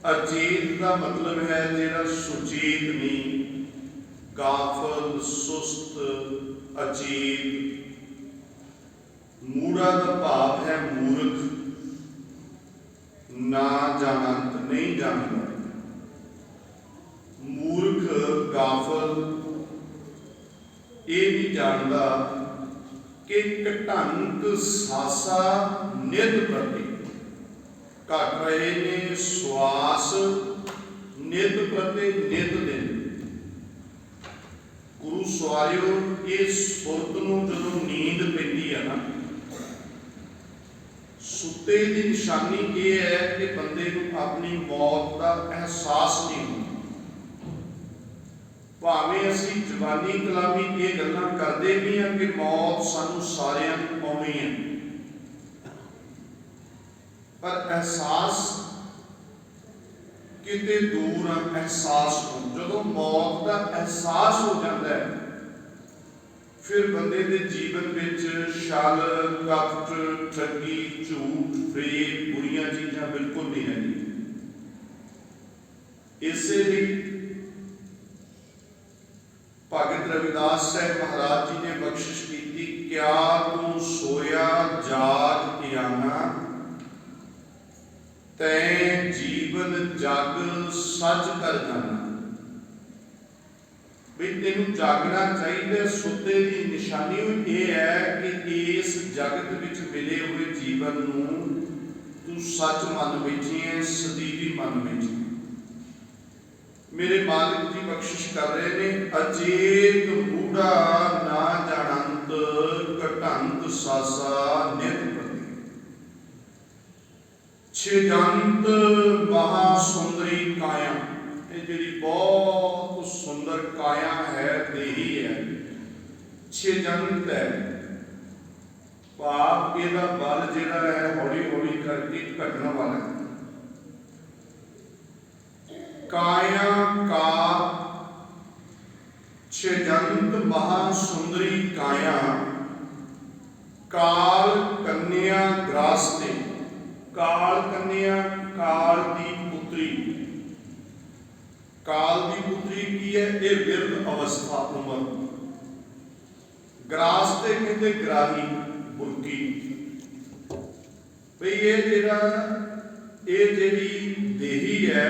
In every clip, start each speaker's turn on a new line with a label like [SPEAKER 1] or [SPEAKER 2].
[SPEAKER 1] अचेत का मतलब है जिहड़ा सुचेत नहीं, गाफल, सुस्त, अचेत। मूढ़ा का भाव है मूर्ख, ना जानत, नहीं जानता। मूर्ख गाफल ये नहीं जानता कि घटंक सासा नित प्रति घट रहे ने श्वास नित प्रति नित दिन। गुरु सवारियो ये सुरत नूं जदों नींद पैंदी है ना, सुते की निशानी ये है कि बंदे नूं अपनी मौत का एहसास नहीं होता। भावें असीं जवानी कलामी ये गल्लां करदे भी हैं कि मौत सानूं सारियां नूं आउणी है, पर एहसास किते दूर आ। एहसास हो जदों मौत का एहसास हो जाता है, फिर बंदे के जीवन में छल, कपट, ठगी, झूठ, फेक, बुरियां चीज़ां बिल्कुल नहीं रही। इसलिए भगत रविदास साहब महाराज जी ने बख्शिश की, क्या तू सोया जाग आना, तैं जीवन जग सच कर जाना। भी तेनू जागना चाहिए। सुते की निशानी ये है कि इस जगत विच मिले हुए जीवन नूं तू सच मन बैठी है, सदीवी मन बैठी। मेरे मालिक जी बख्शिश कर रहे ने, अचेत मूढ़ा ना जानंत, घटंत सासा नित प्रति। छिजंत महासुंदरी काया, ये जी बहुत सुंदर काया है, देही है, छिजंत है। पाप इहदा बल जिहड़ा है हौली हौली करके घटना वाला है। काया का छिजंत महासुंदरी काया, काल कन्या ग्रासते। काल कन्या काल दी पुत्री। काल दी पुत्री की है ये विरध अवस्था उम्र। ग्रासते कहते ग्राही, बुरकी। भाई ये जेड़ा ये जेड़ी देही है,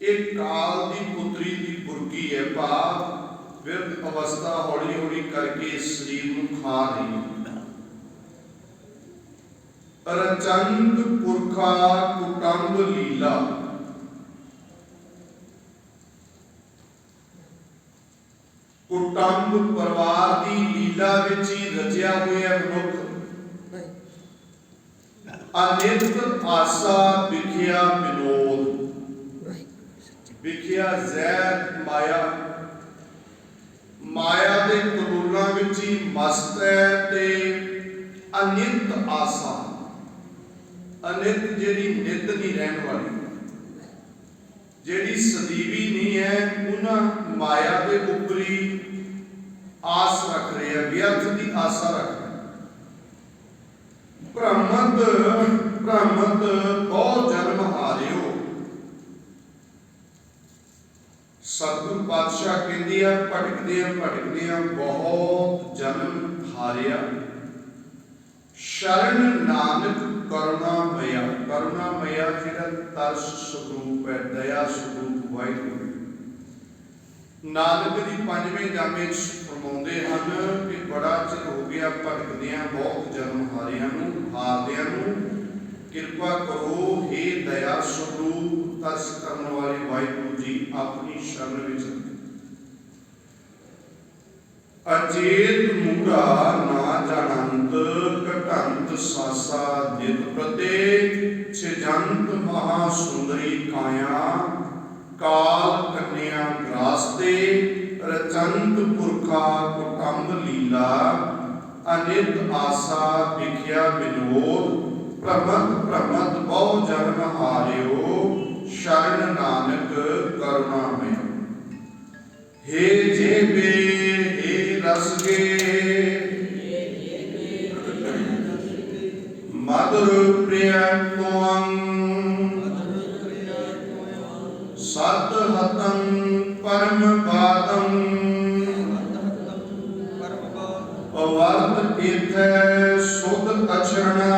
[SPEAKER 1] एक काल दी पुत्री दी बुरकी है। भाव विरध अवस्था हौली हौली करके शरीर नूं खा रही है। रचंद पुरखा कुटुंब लीला, कुटुंब परिवार की लीला विच ही रचिया हुआ मनुख। अनित आसा विखिया विनोद, विखिया जैर माया, माया के कबूलों विच ही मस्त है। ते अनित आसा, अनित जिहड़ी नित नहीं रहने वाली, जिहड़ी सदीवी नहीं है, उन्हां माया के उपरी आस रख रहे हैं, व्यर्थ की आशा रख रहे हैं। भ्रमत भ्रमत बहुत जन्म हारियो। सतगुरु पातशाह कहती है, भटकदियां भटकदियां बहुत जन्म हारिया। शरण नानक करुणामया, करुणामया जिहड़ा तरस स्वरूप है, दया स्वरूप वाहिगुरू। नानक जी पंजवें जामे फरमाउंदे हन कि बड़ा चिर हो गया भटकदियां बहुत जन्म हारियां नूं, हारदियां नूं, किरपा करो हे दया स्वरूप तरस करने वाले वाहिगुरू जी अपनी शरण विच। अचेत मूढ़ा ना जानंत, घटंत सासा नित प्रते। छिजंत महासुंदरी काया, काल कन्या ग्रासते। रचंत पुरखा कुटुंब लीला, अनित आसा विखिया विनोद। प्रमद प्रमद बहु जन्म हारियो, शरण नानक करुणामय। हे जेबे हे रसगे, मधुर प्रिय तुअं। ਅਛੜਨਾ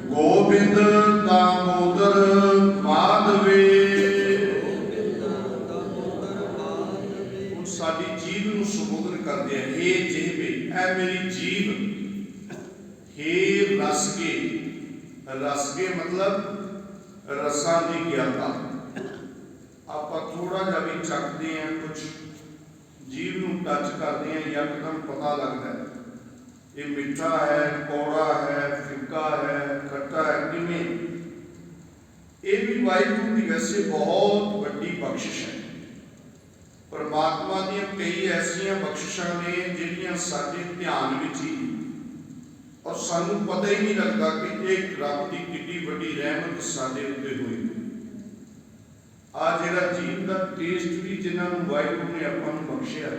[SPEAKER 1] ਗੋਬਿੰਦ ਦਾਮੋਦਰ ਮਾਧਵੇ। ਹੁਣ ਸਾਡੀ ਜੀਭ ਨੂੰ ਸੰਬੋਧਨ ਕਰਦੇ ਆ, ਹੇ ਜਿਹਵੇ, ਐ ਮੇਰੀ ਜੀਭ, ਹੇ ਰਸਗੇ। ਰਸਗੇ ਮਤਲਬ ਰਸਾਂ ਦੀ ਗਿਆਤਾ। ਆਪਾਂ ਥੋੜਾ ਜਿਹਾ ਵੀ ਚੱਕਦੇ ਹਾਂ, ਕੁਝ ਜੀਭ ਨੂੰ ਟੱਚ ਕਰਦੇ ਹਾਂ, ਯਕਦਮ ਪਤਾ ਲੱਗਦਾ ਹੈ ਇਹ ਮਿੱਠਾ ਹੈ, ਕੌੜਾ ਹੈ, ਫਿੱਕਾ ਹੈ, ਖੱਟਾ ਹੈ, ਕਿਵੇਂ। ਇਹ ਵੀ ਵਾਹਿਗੁਰੂ ਦੀ ਵੈਸੇ ਬਹੁਤ ਵੱਡੀ ਬਖਸ਼ਿਸ਼ ਹੈ। ਪਰਮਾਤਮਾ ਦੀਆਂ ਕਈ ਐਸੀਆਂ ਬਖਸ਼ਿਸ਼ਾਂ ਨੇ ਜਿਹੜੀਆਂ ਸਾਡੇ ਧਿਆਨ ਵਿੱਚ ਹੀ, ਔਰ ਸਾਨੂੰ ਪਤਾ ਹੀ ਨਹੀਂ ਲੱਗਦਾ ਕਿ ਇਹ ਰੱਬ ਦੀ ਕਿੰਨੀ ਵੱਡੀ ਰਹਿਮਤ ਸਾਡੇ ਉੱਤੇ ਹੋਈ। ਆ ਜਿਹੜਾ ਜੀਵ ਦਾ ਟੇਸਟ ਵੀ ਜਿਨ੍ਹਾਂ ਨੂੰ ਵਾਹਿਗੁਰੂ ਨੇ ਆਪਾਂ ਨੂੰ ਬਖਸ਼ਿਆ,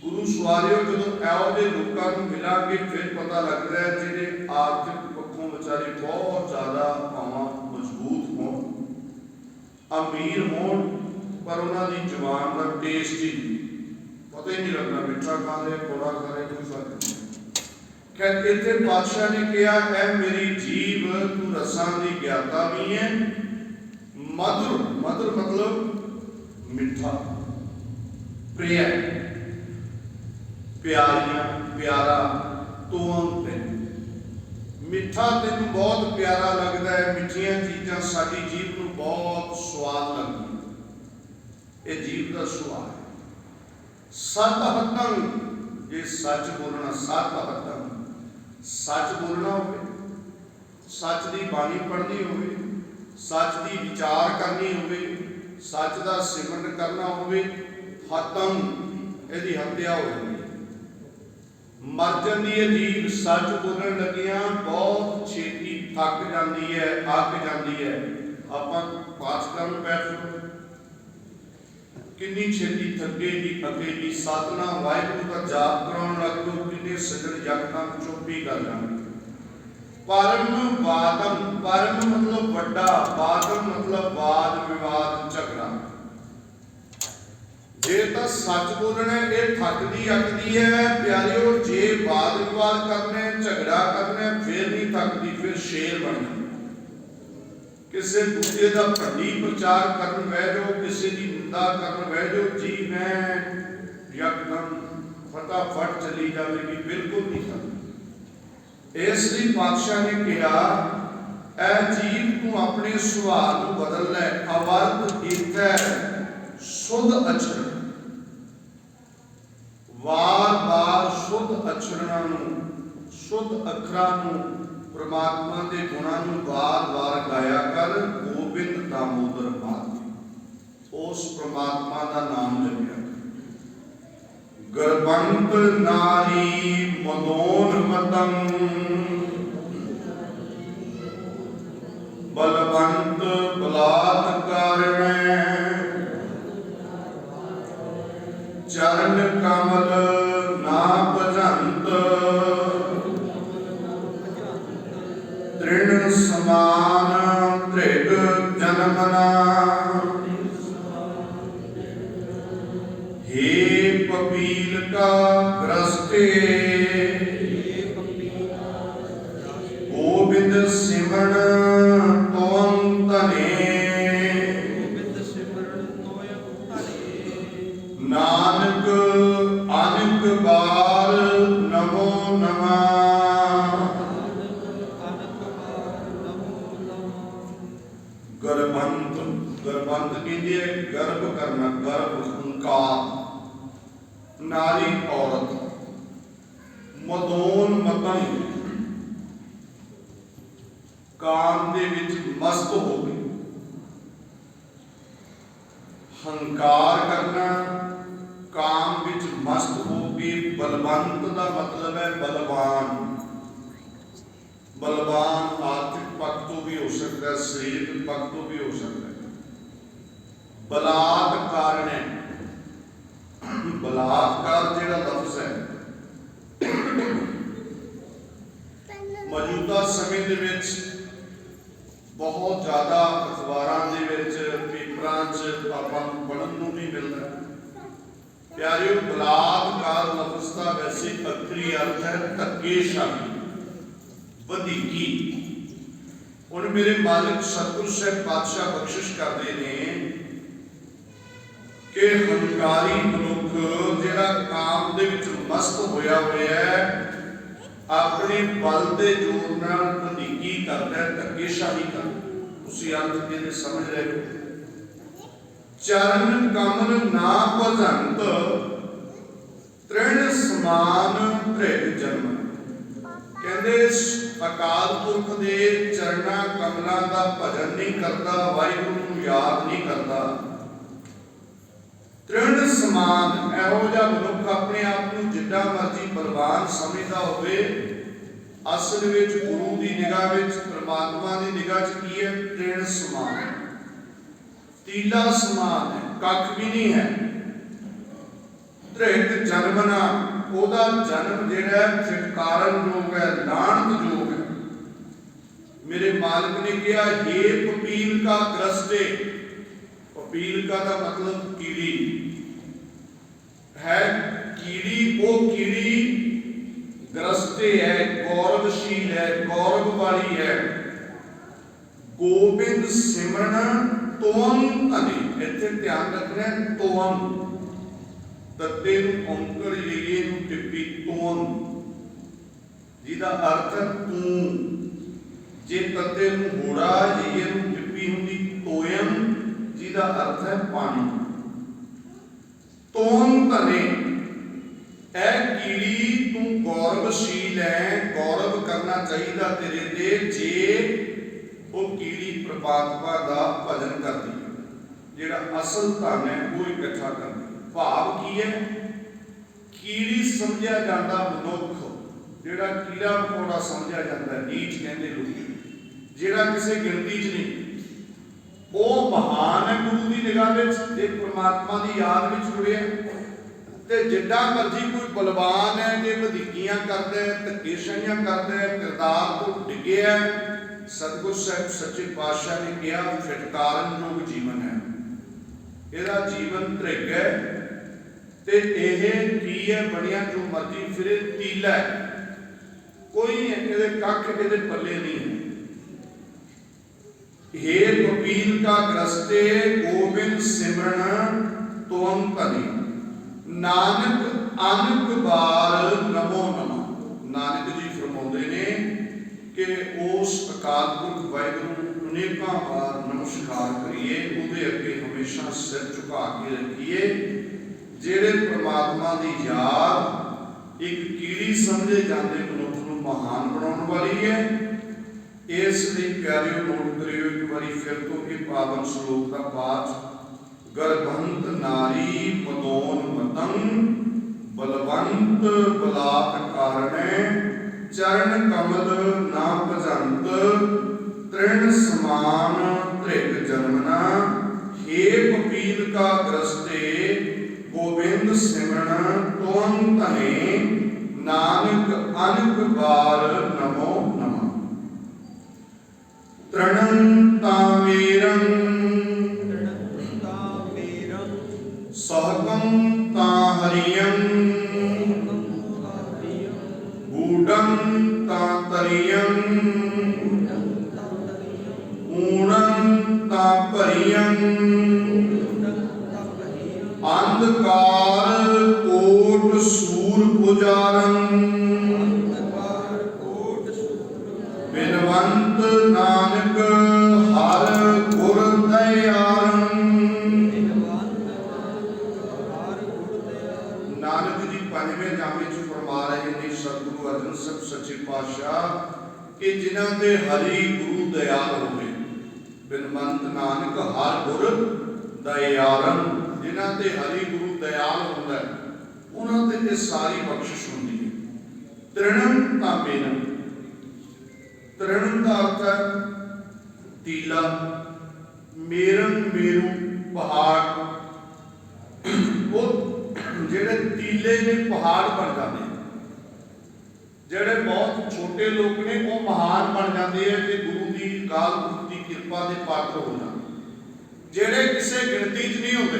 [SPEAKER 1] ਗੁਰੂ ਸਵਾਰਿਓ, ਜਦੋਂ ਇਹੋ ਜਿਹੇ ਲੋਕਾਂ ਨੂੰ ਮਿਲਾਂਗੇ ਫਿਰ ਪਤਾ ਲੱਗਦਾ ਹੈ ਜਿਹੜੇ ਆਰਥਿਕ ਪੱਖੋਂ ਵਿਚਾਰੇ ਬਹੁਤ ਜ਼ਿਆਦਾ ਭਾਵਾਂ ਮਜ਼ਬੂਤ ਹੋਣ, ਅਮੀਰ ਹੋਣ, ਪਰ ਉਹਨਾਂ ਦੀ ਜ਼ੁਬਾਨ ਦਾ ਟੇਸਟ ਹੀ ਪਤਾ ਹੀ ਨਹੀਂ ਲੱਗਦਾ, ਮਿੱਠਾ ਖਾ ਲਿਆ, ਕੌੜਾ ਖਾ ਲਿਆ, ਕੋਈ ਫਰਕ ਨਹੀਂ। ਖੈਰ ਇੱਥੇ ਪਾਤਸ਼ਾਹ ਨੇ ਕਿਹਾ ਹੈ ਮੇਰੀ ਜੀਭ ਤੂੰ ਰਸਾਂ ਦੀ ਗਿਆਤਾ ਵੀ ਹੈ, ਮਧੁਰ, ਮਧੁਰ ਮਤਲਬ ਮਿੱਠਾ, ਪ੍ਰਿਆ, ਪਿਆਰੀਆਂ, ਪਿਆਰਾ, ਤੂੰ ਤੇ ਮਿੱਠਾ ਤੈਨੂੰ ਬਹੁਤ ਪਿਆਰਾ ਲੱਗਦਾ ਹੈ। ਮਿੱਠੀਆਂ ਚੀਜ਼ਾਂ ਸਾਡੀ ਜੀਭ ਨੂੰ ਬਹੁਤ ਸਵਾਦ ਲੱਗਦੀਆਂ, ਇਹ ਜੀਭ ਦਾ ਸੁਆਦ ਹੈ। ਸਤ ਹਤੰ, ਜੇ ਸੱਚ ਬੋਲਣਾ, ਸਤ ਹਤੰ, ਸੱਚ ਬੋਲਣਾ ਹੋਵੇ, ਸੱਚ ਦੀ ਬਾਣੀ ਪੜ੍ਹਨੀ ਹੋਵੇ, ਸੱਚ ਦੀ ਵਿਚਾਰ ਕਰਨੀ ਹੋਵੇ, ਸੱਚ ਦਾ ਸਿਮਰਨ ਕਰਨਾ ਹੋਵੇ, ਹਤਮ, ਇਹਦੀ ਹੱਤਿਆ ਹੋ ਜਾਂਦੀ ਹੈ, ਮਰ ਜਾਂਦੀ ਹੈ ਜੀਭ। ਸੱਚ ਬੋਲਣ ਲੱਗਿਆਂ ਬਹੁਤ ਛੇਤੀ ਥੱਕ ਜਾਂਦੀ ਹੈ, ਅੱਕ ਜਾਂਦੀ ਹੈ। ਆਪਾਂ ਪਾਠ ਕਰਨ ਬੈਠੋ, ਕਿੰਨੀ ਛੇਤੀ ਥੱਕੇਗੀ, ਅੱਕੇਗੀ। ਸਤਿਨਾਮ ਵਾਹਿਗੁਰੂ ਦਾ ਜਾਪ ਕਰਾਉਣ ਲੱਗ ਜਾਓ, ਕਿੰਨੇ ਸੱਜਣ ਯਕਦਮ ਚੁੱਪ ਹੀ ਕਰ ਜਾਣਗੇ। ਪਰਮ ਵਾਦਮ, ਪਰਮ ਮਤਲਬ ਵੱਡਾ, ਵਾਦਮ ਮਤਲਬ ਵਾਦ ਵਿਵਾਦ, ਝਗੜਾ। ਜੇ ਤਾਂ ਸੱਚ ਬੋਲਣਾ ਇਹ ਥੱਕਦੀ ਅੱਕਦੀ ਹੈ ਪਿਆਰਿਓ, ਜੇ ਵਾਦ ਵਿਵਾਦ ਕਰਨਾ, ਝਗੜਾ ਕਰਨਾ, ਫਿਰ ਨਹੀਂ ਥੱਕਦੀ, ਫਿਰ ਸ਼ੇਰ ਬਣਨਾ। ਕਿਸੇ ਦੂਜੇ ਦਾ ਭੰਡੀ ਪ੍ਰਚਾਰ ਕਰਨ ਬਹਿ ਜਾਓ, ਕਿਸੇ ਦੀ ਨਿੰਦਾ ਕਰਨ ਬਹਿ ਜਾਓ, ਜੀ ਮੈਂ ਯਕਦਮ ਫਟਾਫਟ ਚਲੀ ਜਾਵੇਗੀ, ਬਿਲਕੁਲ ਨਹੀਂ ਥੱਕਦੀ। ਇਸ ਲਈ ਪਾਤਸ਼ਾਹ ਨੇ ਕਿਹਾ ਇਹ ਜੀਵ ਤੂੰ ਆਪਣੇ ਸੁਭਾਅ ਨੂੰ ਬਦਲ ਲੈ। ਅਵਰਤ ਹਿਰਦੈ ਸੁਧ ਅਛੜ, ਵਾਰ-ਵਾਰ ਸੁਧ ਅਛੜਾਂ ਨੂੰ, ਸੁਧ ਅੱਖਰਾਂ ਨੂੰ, ਪ੍ਰਮਾਤਮਾ ਦੇ ਗੁਣਾਂ ਨੂੰ ਵਾਰ-ਵਾਰ ਗਾਇਆ ਕਰ। ਗੋਬਿੰਦ ਦਾਮੋਦਰ ਮਾਧਵੇ, ਉਸ ਪ੍ਰਮਾਤਮਾ ਦਾ ਨਾਮ ਜਪਿਆ। ਗਰਬੰਤ ਨਾਰੀ ਮਦੋਨ ਮਤੰ, ਬਲਵੰਤ ਬਲਾਤਕਾਰਿਣੈ, ਚਰਨ ਕਮਲ ਨਾ ਭਜੰਤ, ਤ੍ਰਿਣ ਸਮਾਨ ਤ੍ਰਿਗ ਜਨਮਨਾ। हे पपील का ग्रस्ते, गोविंद सिमरन तोम तने, नानक अनेक बार नमो नमः। गर्भंत, गर्भंत के लिए गर्भ करना, गर्भ ओंकार, नारी औरत। मदोन मतन, काम दे विच मस्त हो गई। हंकार करना, काम विच मस्त हो गई। बलवंत का मतलब है बलवान। बलवान आर्थिक पक्ष तो भी हो सकता है, शरीरिक पक्ष तो भी हो सकता है। बलात्कार ने, बलात्कार जिहड़ा लफ्ज़ है मौजूदा समय दे विच बहुत ज़्यादा अखबारां दे विच, पेपरां च आपां नूं पढ़न नूं भी मिलदा। प्यारियों, बलात्कार लफ्ज़ का वैसे अखरी अर्थ है धक्केशाही, वधीकी। हुण मेरे मालिक सतगुर साहिब पातशाह बख्शिश करते हैं कि हंकारी मनुख जिहड़ा काम दे विच मस्त होया होया है, अपने बल के जोर नाल वधीकी करता है, धक्केशाही करता। उसी अर्थ के समझ रहे हो। चरण कमल ना भजंत तृण समान धृग जन्म। कहते अकाल पुरख के चरणा कमलों का भजन नहीं करता, वाहिगुरू नूं याद नहीं करता, तृण समान इहो जिहा मनुख अपने आप को जिड्डा मर्जी बलवान समझदा होवे, असल विच गुरु की निगाह विच, परमात्मा की निगाह च की है? तृण समान, तीला समान है, कख भी नहीं है। धृग जन्मना, ओदा जन्म जिहड़ा फिटकारण योग है, लाणत योग है। मेरे मालिक ने कहा हे पपील का ग्रस्ते। पपील का मतलब कीड़ी है, कीड़ी वो कीड़ी ग्रस्ते है, गौरवशील है, गौरव वाली है। गोबिंद सिमरन तोम धनी, इत्थे ध्यान रखना है, तोम तत्ते औंकड़ ये टिप्पी तोम, जिहदा अर्थ है तू। जे तत्ते होड़ा ये टिप्पी हुंदी तोयम, जिहदा अर्थ है पानी। तोम धने, ऐ कीड़ी तू गौरवशील है, गौरव करना चाहिए तेरे ते जे वो कीड़ी परमात्मा का भजन करती है। जिहड़ा असल धन है वो इकट्ठा करती। भाव की है? कीड़ी समझा जाता मनुख, जिहड़ा कीड़ा मकोड़ा समझा जाता है, नीच कहते लोग, जिहड़ा किसी गिनती च नहीं, वो महान है गुरु की निगाह में। जे परमात्मा की याद में जुड़े ते जिड्डा मर्जी कोई बलवान है, जे वधीकियां करता है, धक्केशाहियां करता है, किरदार को डिगे है, सतगुर साहिब सच्चे पातशाह ने कहा फिटकारण योग जीवन है, ਇਹਦਾ जीवन ਧ੍ਰਿਗ है। ते यह की है बनिया जो मर्जी फिरे, तीला है, कोई ये कख ये पल्ले नहीं है। हे पपील का ग्रस्ते गोबिंद सिमरन तुम धनी, नानक अनक बार नमो नमः। नानक जी फरमाते ने कि उस अकाल पुरख वाहिगुरू अनेकों बार नमस्कार करिए, उहदे अगे हमेशा सिर झुका के रखिए। जेड़े परमात्मा की याद एक कीड़ी समझे जाते मनुख को महान बनाने वाली है। इसलिए प्यारियों नोट करियो, एक बार फिर तो ये पावन श्लोक का पाठ। गर्भंत नारी मदोन मतंग, बलवंत बलात् कारणे, चरण कमल ना भजंत, तृण समान धृग जन्मना। हे पपील का ग्रस्ते गोबिंद सिमरन तुम धने, नानक अनक बार नमो नमः। तृणं तामेरं सहकं ताहरियं, गूढ़ं तातरियं, ऊणं तापरियं, अंधकार कोट सूर पुजारं, बिनवंत नानक हर गुर दयारं। नानक जी पंजवें जामे च फरमा रहे हैं सतगुरु अर्जन साहब सच्चे पातशाह कि जिन्हां दे हरि गुरु दयाल होवे, बिनवंत नानक हर गुर दयारं, जिन्हां ते हरि गुरु दयाल होंदा है उन्हां ते ये सारी बख्शिश होंदी है। तृणं तामेरं, तृण का अर्थ है तीला, मेरन मेरू पहाड़। वो जेड़े तीले ने पहाड़ बन जाते हैं, जेड़े बहुत छोटे लोग ने वो महान बन जाते हैं कि गुरु की अकाल पुरख की कृपा के पात्र हो जाते। जेड़े किसी गिनती च नहीं होते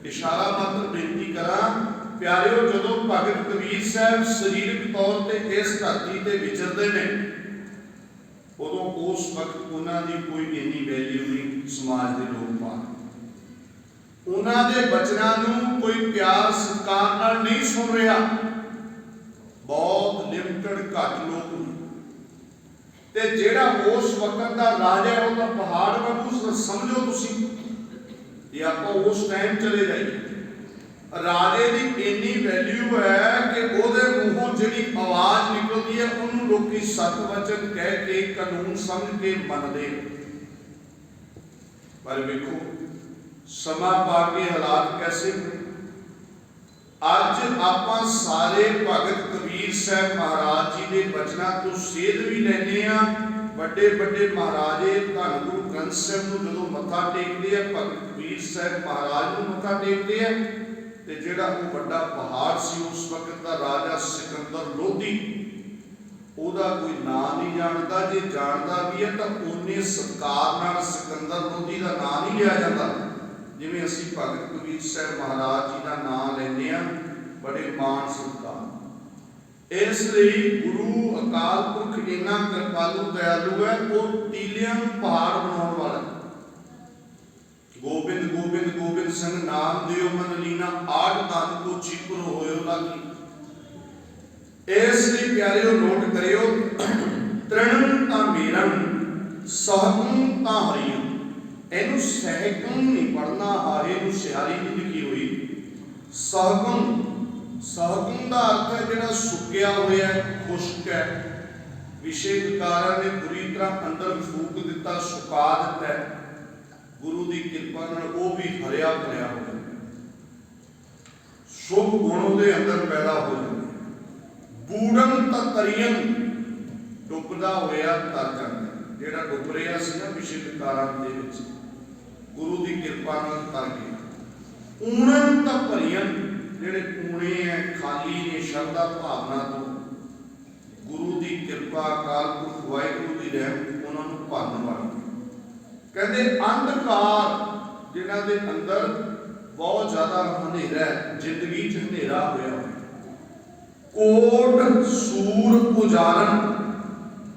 [SPEAKER 1] इशारा मात्र बेनती करा प्यारिओ, जदों भगत कबीर साहब सरीरक तौर पर इस धरती ते विचरते हैं उदों उस वक्त उन्होंने कोई इन्नी वैल्यू नहीं समाज के लोग पा, उन्होंने बचनों को कोई प्यार सत्कार नाल नहीं सुन रहा, बहुत लिमिटेड घट लोग ते जेड़ा उस वक्त का राजा है वो पहाड़ वांगू समझो तुसी, ये आप उस टाइम चले जाइए, राजे की इन्नी वैल्यू है कि ਉਹਦੇ ਮੂੰਹੋਂ ਜਿਹੜੀ आवाज निकलती है ਉਹਨੂੰ ਲੋਕੀ सत वचन कह के कानून समझ के मनते, पर देखो समा पा के हालात कैसे हुए। अज आपां सारे भगत कबीर साहब महाराज जी के बचनों तो सेध भी लैने आ, बड़े बड़े महाराजे धन गुरु ग्रंथ साहब को जो मत्था टेकते हैं, भगत कबीर साहब महाराज को मत्था टेकते हैं, ते जेड़ा वो बड़ा पहाड़ सी उस वक्त का राजा सिकंदर लोधी, ओदा कोई नाम नहीं जानता, जे जानता भी है तो उन्ने सत्कार नाल सिकंदर लोधी का नाम नहीं लिया जाता, जिवें असीं भगत कबीर साहब महाराज जी का नाम लैंदे आ बड़े मान सत्कार। इसलिए गुरु अकाल पुरख इन्ना कृपालु दयालु है, वो टीलियां पहाड़ बनाने वाला। गोबिंद गोबिंद गोबिंद सिंह नाम दियो मन लीना, आठ तन को चिपर होयो लागी। इसलिए प्यारे नोट करियो, तृण ता मीरन सहकुम ता हरियम, इनू सहकुम नहीं पढ़ना, हारे नू सियारी नहीं लिखी हुई। सहकुम, सहकुम का अर्थ है जिहड़ा सुक्या होया खुश्क है, विषयकारा ने बुरी तरह अंदर फूक दिता, सुका दिता है, गुरु की कृपा नाल वो भी हरिया भरिया हो जाए, शुभ गुण उसके अंदर पैदा हो जाए। बूढ़न तरियन डुबदा होया तर जाता, जिहड़ा डुब रहा सी ना विषय विकारां दे विच, गुरु की कृपा नाल तर गया। ऊणन तां भरियन, जिहड़े कूणे है खाली ने शरधा भावना तो, गुरु की कृपा अकाल पुरख वाहिगुरू की रहमत उन्होंने भरन वाली। कहते अंधकार जिन्हां दे अंदर बहुत ज्यादा हनेरा है, जिंदगी च हनेरा होया, कोट सूर उजारन,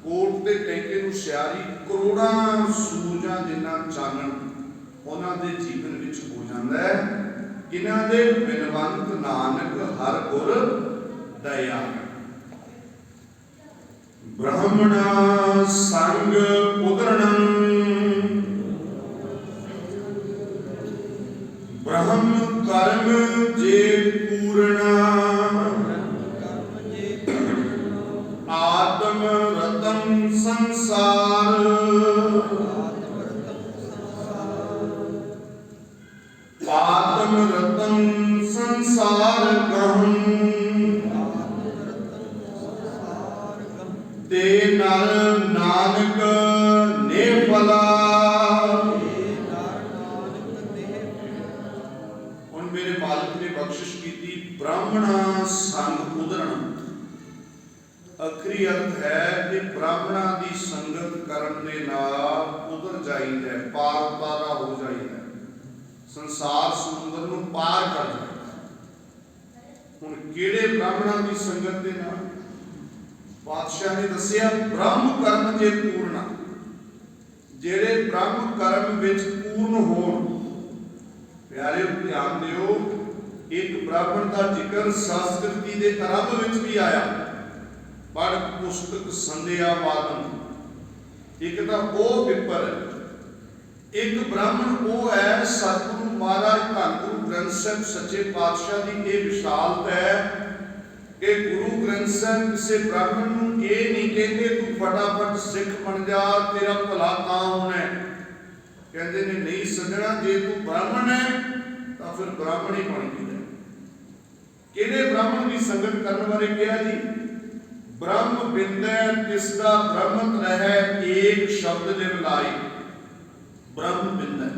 [SPEAKER 1] कोट के टैंके नूं सियारी, करोड़ां सूरजां जिन्ना चानण उन्हां दे जीवन विच हो जांदा है। इन्हां दे बिनवंत नानक हर गुर दया। ब्राह्मणा संग उदरणं, ब्रह्म कर्म जे पूर्णा, आत्म रतन संसार, आत्म रतन संसार गहम, ते नर नानक ने फला। मेरे मालिक ने बख्शिश की ब्राह्मणा संग उदरण, अखरी अर्थ है कि ब्राह्मणा की संगत करने दे नाल उधर जाइदा है, पार उतारा हो जाइदा है, संसार समुद्र नूं पार कर जाइदा। हुण किहड़े ब्राह्मणा की संगत दे नाल? पातशाह ने दसिया ब्रह्म कर्म जे पूर्णा, जेड़े ब्रह्म कर्म विच पूर्ण होण। प्यारे ध्यान दियो, एक ब्राह्मण का जिक्र संस्कृति के आरंभ विच भी आया, पढ़ पुस्तक संध्या वादन, एक तो वो पेपर, एक ब्राह्मण वो है सतगुरु महाराज धन गुरु ग्रंथ साहब सच्चे पातशाह की यह विशालता है कि गुरु ग्रंथ साहब किसी ब्राह्मण को ये नहीं कहते तू फटाफट सिख बन जा तेरा भला तां होना है, कहते ने नहीं सजना, जे तू ब्राह्मण है तो फिर ब्राह्मण ही बन गया। किहड़े ब्राह्मण की संगत करने बारे कहा जी? ब्रह्म बिंदै तिसदा ब्रह्मत रहे एक शब्द दे मिलाई, ब्रह्म बिंदै,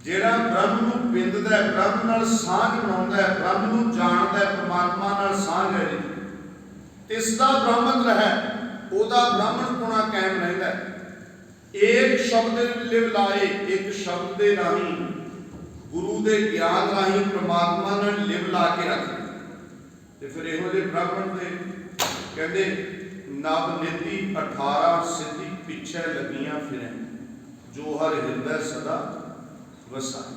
[SPEAKER 1] जेड़ा ब्रह्म नूं बिंददा है, ब्रह्म नाल सांझ बनाउंदा है, ब्रह्म नूं जाणदा है, परमात्मा नाल सांझ है, तिसदा ब्रह्मत रहे, ओदा ब्राह्मणपणा कायम रहिंदा है। एक शब्द लिवलाए, एक शब्द दे राही गुरु के ज्ञान राही परमात्मा ने लिव ला के रख ते फिर इहो जे ब्राह्मण दे कहते नव नीति 18 सिद्धि पिछे लगियां फिरें जो हर हृदय सदा वसाए।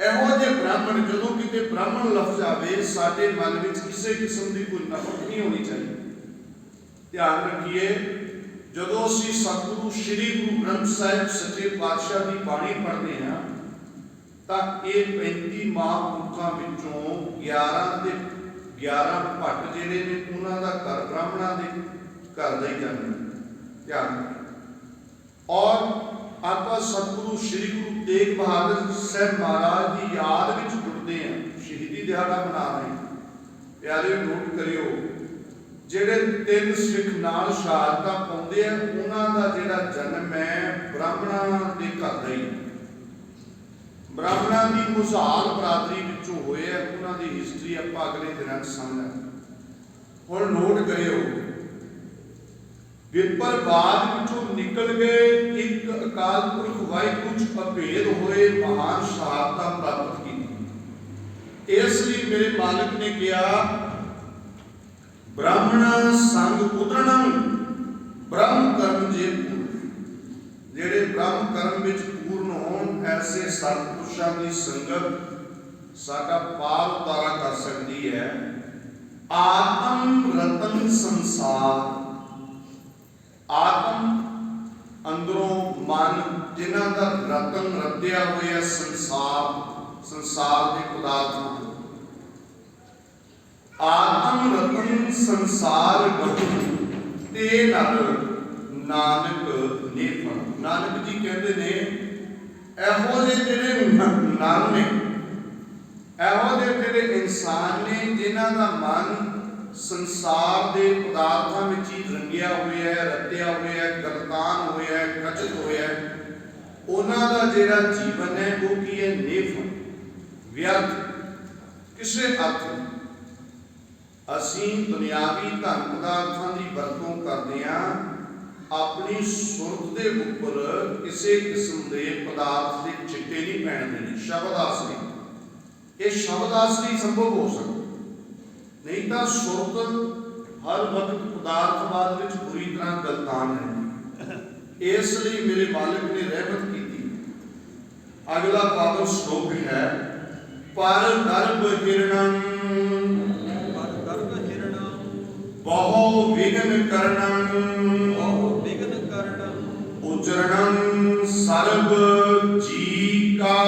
[SPEAKER 1] इहो जे ब्राह्मण जदों किते ब्राह्मण लफ्ज आवे साडे मन विच किसी किस्म की कोई नफरत नहीं होनी चाहिए। ध्यान रखिए जदों असीं सतगुरु श्री गुरु ग्रंथ साहिब सच्चे पातशाह की बाणी पढ़ते हैं तो ये 35 महापुरुषों विचों 11 भट्ट जिहड़े ने उन्हां दा घर ब्राह्मणां दे घर दा ही जन्म। ध्यान और आपां सतगुरु श्री गुरु तेग बहादुर साहब महाराज की याद विच जुड़ते हैं, शहीदी दिहाड़ा मना रहे हैं। प्यारे नोट करियो ਜਿਹੜੇ 3 सिख नाल शहादतां पाउंदे आ उन्हां दा जिहड़ा जन्म है ब्राह्मणां दे घर दा ही, ब्राह्मणां दी मुसाल बरादरी विचों होए आ। उन्हां दी हिस्टरी आपां अगले दिनां च समझांगे। हुण नोट करियो विपरवाद विचों निकल गए एक अकाल पुरख वाहिगुरू च अभेद होए महान शहादतां प्राप्त की। इसलिए मेरे मालिक ने कहा ब्राह्मण संग उतरणम ब्रह्म कर्म जे पूर्ण। जेड़े ब्रह्म कर्म विच पूर्ण होण ऐसे सतपुरुषां की संगत साडा पार उतारा कर सकती है। आत्म रतन संसार, आत्म अंदरों मन जिन्हां दा रतन रत्या होया संसार के पदार्थों आत्म रतन संसार गहु ते नर नानक ने फल। नानक जी कहते ने एहो जे जेड़े नर ने एहो जे जेड़े इंसान ने जिन्हां दा मन संसार के पदार्थों में ही रंगिया हुआ है, रत्या हुआ है, गलतान हुआ है, खचित हुआ है, उन्हां दा जिहड़ा जीवन है वो की है निफ व्यर्थ किसी अर्थ नहीं। असीं दुनियावी धन पदार्थों की वरतों करते हैं अपनी सुरत के उपर किसी किस्म के पदार्थ के चिट्टे नहीं पैण देने। शब्द आसरी ये शब्द आसरी संभव हो सकता नहीं तो सुरत हर वक्त पदार्थवाद में बुरी तरह गलतान है। इसलिए मेरे मालिक ने रहमत की। अगला पावन श्लोक है पर गर्भ हिरणम बहु विघ्न करणम उच्चरणम सर्व जी का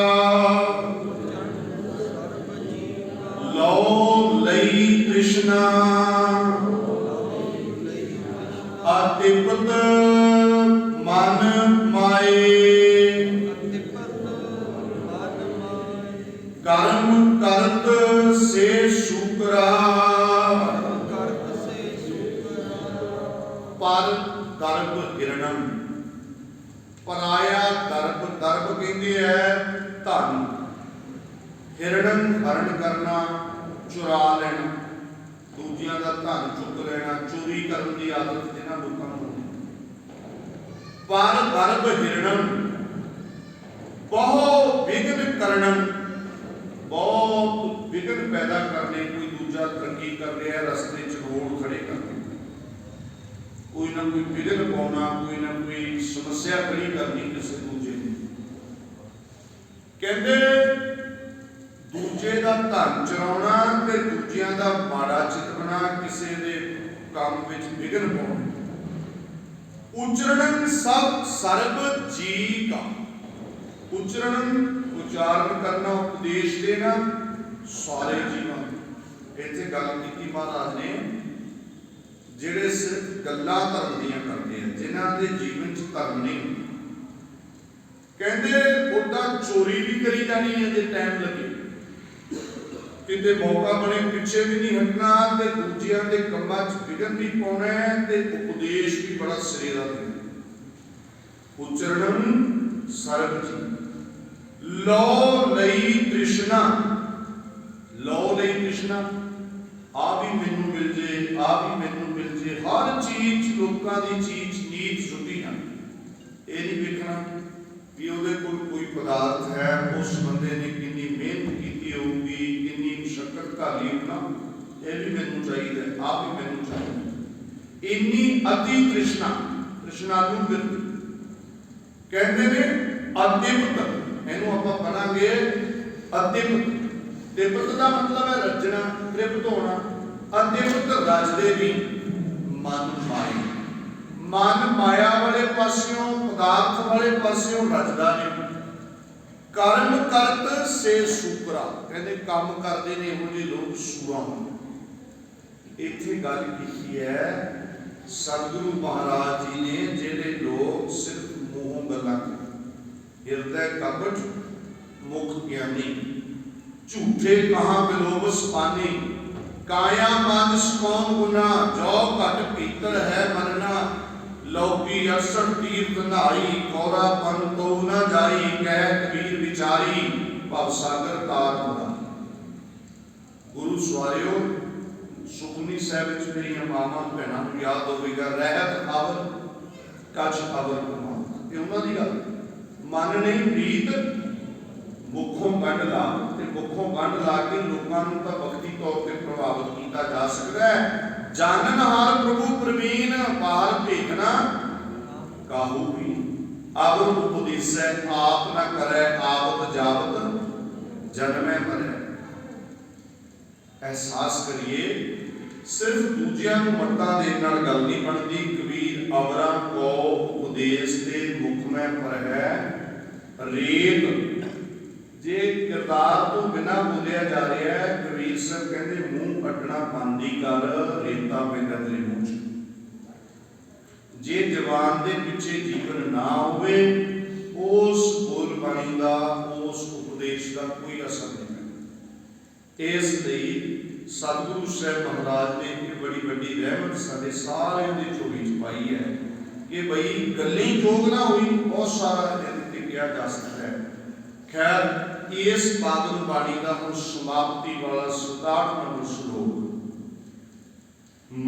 [SPEAKER 1] लो लई कृष्णा अतिपत मन माए कर्म करत से शुक्रा पर गर्भ हिरणम पराया गर्भ गर्भ कहते हैं धन हिरणम हरण करना चुरा लेना दूजियां का धन चुक लेना चोरी करने की आदत जिन्हां लोकां नूं होंदी। पर गर्भ हिरणम बहुत विघ्न करणम बहुत विघ्न पैदा करने। कोई दूजा तरक्की कर रहा है रस्ते च रोड खड़े करने कोई ना कोई विघ्न पाना कोई ना कोई समस्या खड़ी करनी किसी दूजे की। कहते दूजे का धन चुराना ते दूजियां का माड़ा चितवना किसी के काम विच विघ्न पाना। उच्चरण सब सर्व जी का उच्चरण उच्चारण करना उपदेश देना सारे जीवन। इत्थे गल की महाराज ने जिहड़े सिर्फ गल्लां धर्म दियां करते हैं जिन्हां दे जीवन च धर्म नहीं कहते उदा चोरी भी करी जानी है जे टाइम लगे किते मौका बने पिछे भी नहीं हटना ते दूजियां दे कम्मां च विघ्न भी पाउणा है ते उपदेश भी बड़ा सिरे दा देना। उच्चरणम सर्व जी लो लई तृष्णा लो लई तृष्णा आ भी मैनू मिल जे आ भी मैनू मिल जे हर चीज लोकां दी चीज नीत छुट्टी ना ये नहीं देखना भी ਉਹਦੇ कोल कोई पदार्थ है उस बंदे ने कितनी होगी, कितनी मुशक्कत घाली होना, यह भी मैनू चाहिए, आप भी मैनू चाहिए। इन्नी अति तृष्णा, तृष्णालु बिरती कहते ने अतिपत, इनू आपां पढ़ांगे अतिपत। तिपत का मतलब है रचना, तृप्त होना। अतिपत रजदे भी मन माया, मन माया वाले पास्यों, पदार्थ वाले पास्यों रजदा नहीं। कर्म करत से सूकरा, कहते काम करते ने इहो जिहे लोग सूरा होंदे। इत्थे गल कीती है सतगुरु महाराज जी ने, जिहड़े लोग सिर्फ मूहों गल्लां करदे, हिरदे कपट मुख ज्ञानी, झूठे कहाँ बिलोबस पानी, काया मानस कौन गुना, जो घट पीतल है मनना, लौकी अरसठ तीर्थ नहाई, कौरा पन तो न जाई, कह कबीर विचारी, भव सागर तार होना। गुरु सवारियो, सुखमनी साहिब विच मेरियां मावां भैणां नूं याद होवेगा, रहत अवर कछ अवर कमा, ये उन्हां दी गल। मन नहीं प्रीत मुखों गंढ ला, ते मुखों गंढ ला के लोगों नूं तां भगती तौर पर प्रभावित किया जा सकता है। जानन हार प्रभु प्रवीण, बाहर भेजना काहू भी, अब उपदेश आप न करे, आवत जावत जन्मे मरे। एहसास करिए, सिर्फ दूजियां नूं मत्ता देण नाल गल नहीं बनती। कबीर अवरां को उपदेश दे मुख में पर है रेत, जे किरदार तो बिना बोलिया जा रहा है, कबीर साहब कहते मूँह अड्डना बंद ही कर, रेता पैंदा तेरे मूँह च। जे जवान दे पिछे जीवन ना होवे, उस बोलबाणी का, उस उपदेश का कोई असर नहीं है। इसलिए सतगुरु साहब महाराज ने एक बड़ी बड़ी रहमत साडे सारे दी झोली च पाई है कि बई गल्ली जोग ना हुई, बहुत सारा इहदे किया जा सकता है। खैर, इस पावन बाणी का हम समाप्ति वाला 67 नंबर श्लोक,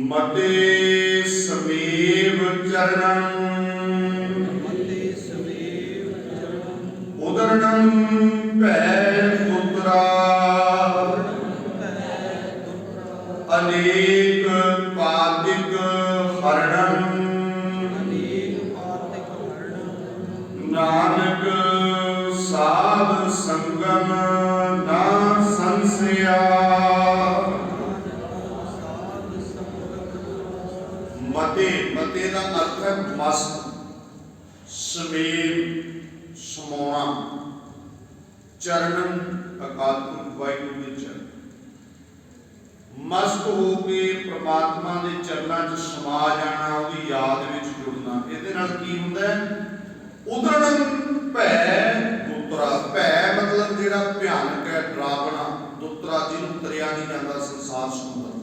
[SPEAKER 1] मते समेव चरणं उदरणं भय पुत्रा, अनेक पातिक हरणं, नानक साध संगम ना संशया। मते, मते का अर्थ है मस्त, समेव समाना, चरणन अकाल पुरख वाहिगुरू के चरण, मस्त होके परमात्मा के चरणों च समा जाना, उसकी याद में जुड़ना। इहदे नाल की हुंदा है? उदरणं भय दुतरा, भय मतलब जिहड़ा भयानक है, डरावना, दुतरा जिन्होंने तरिया नहीं जाता, संसार समुद्र,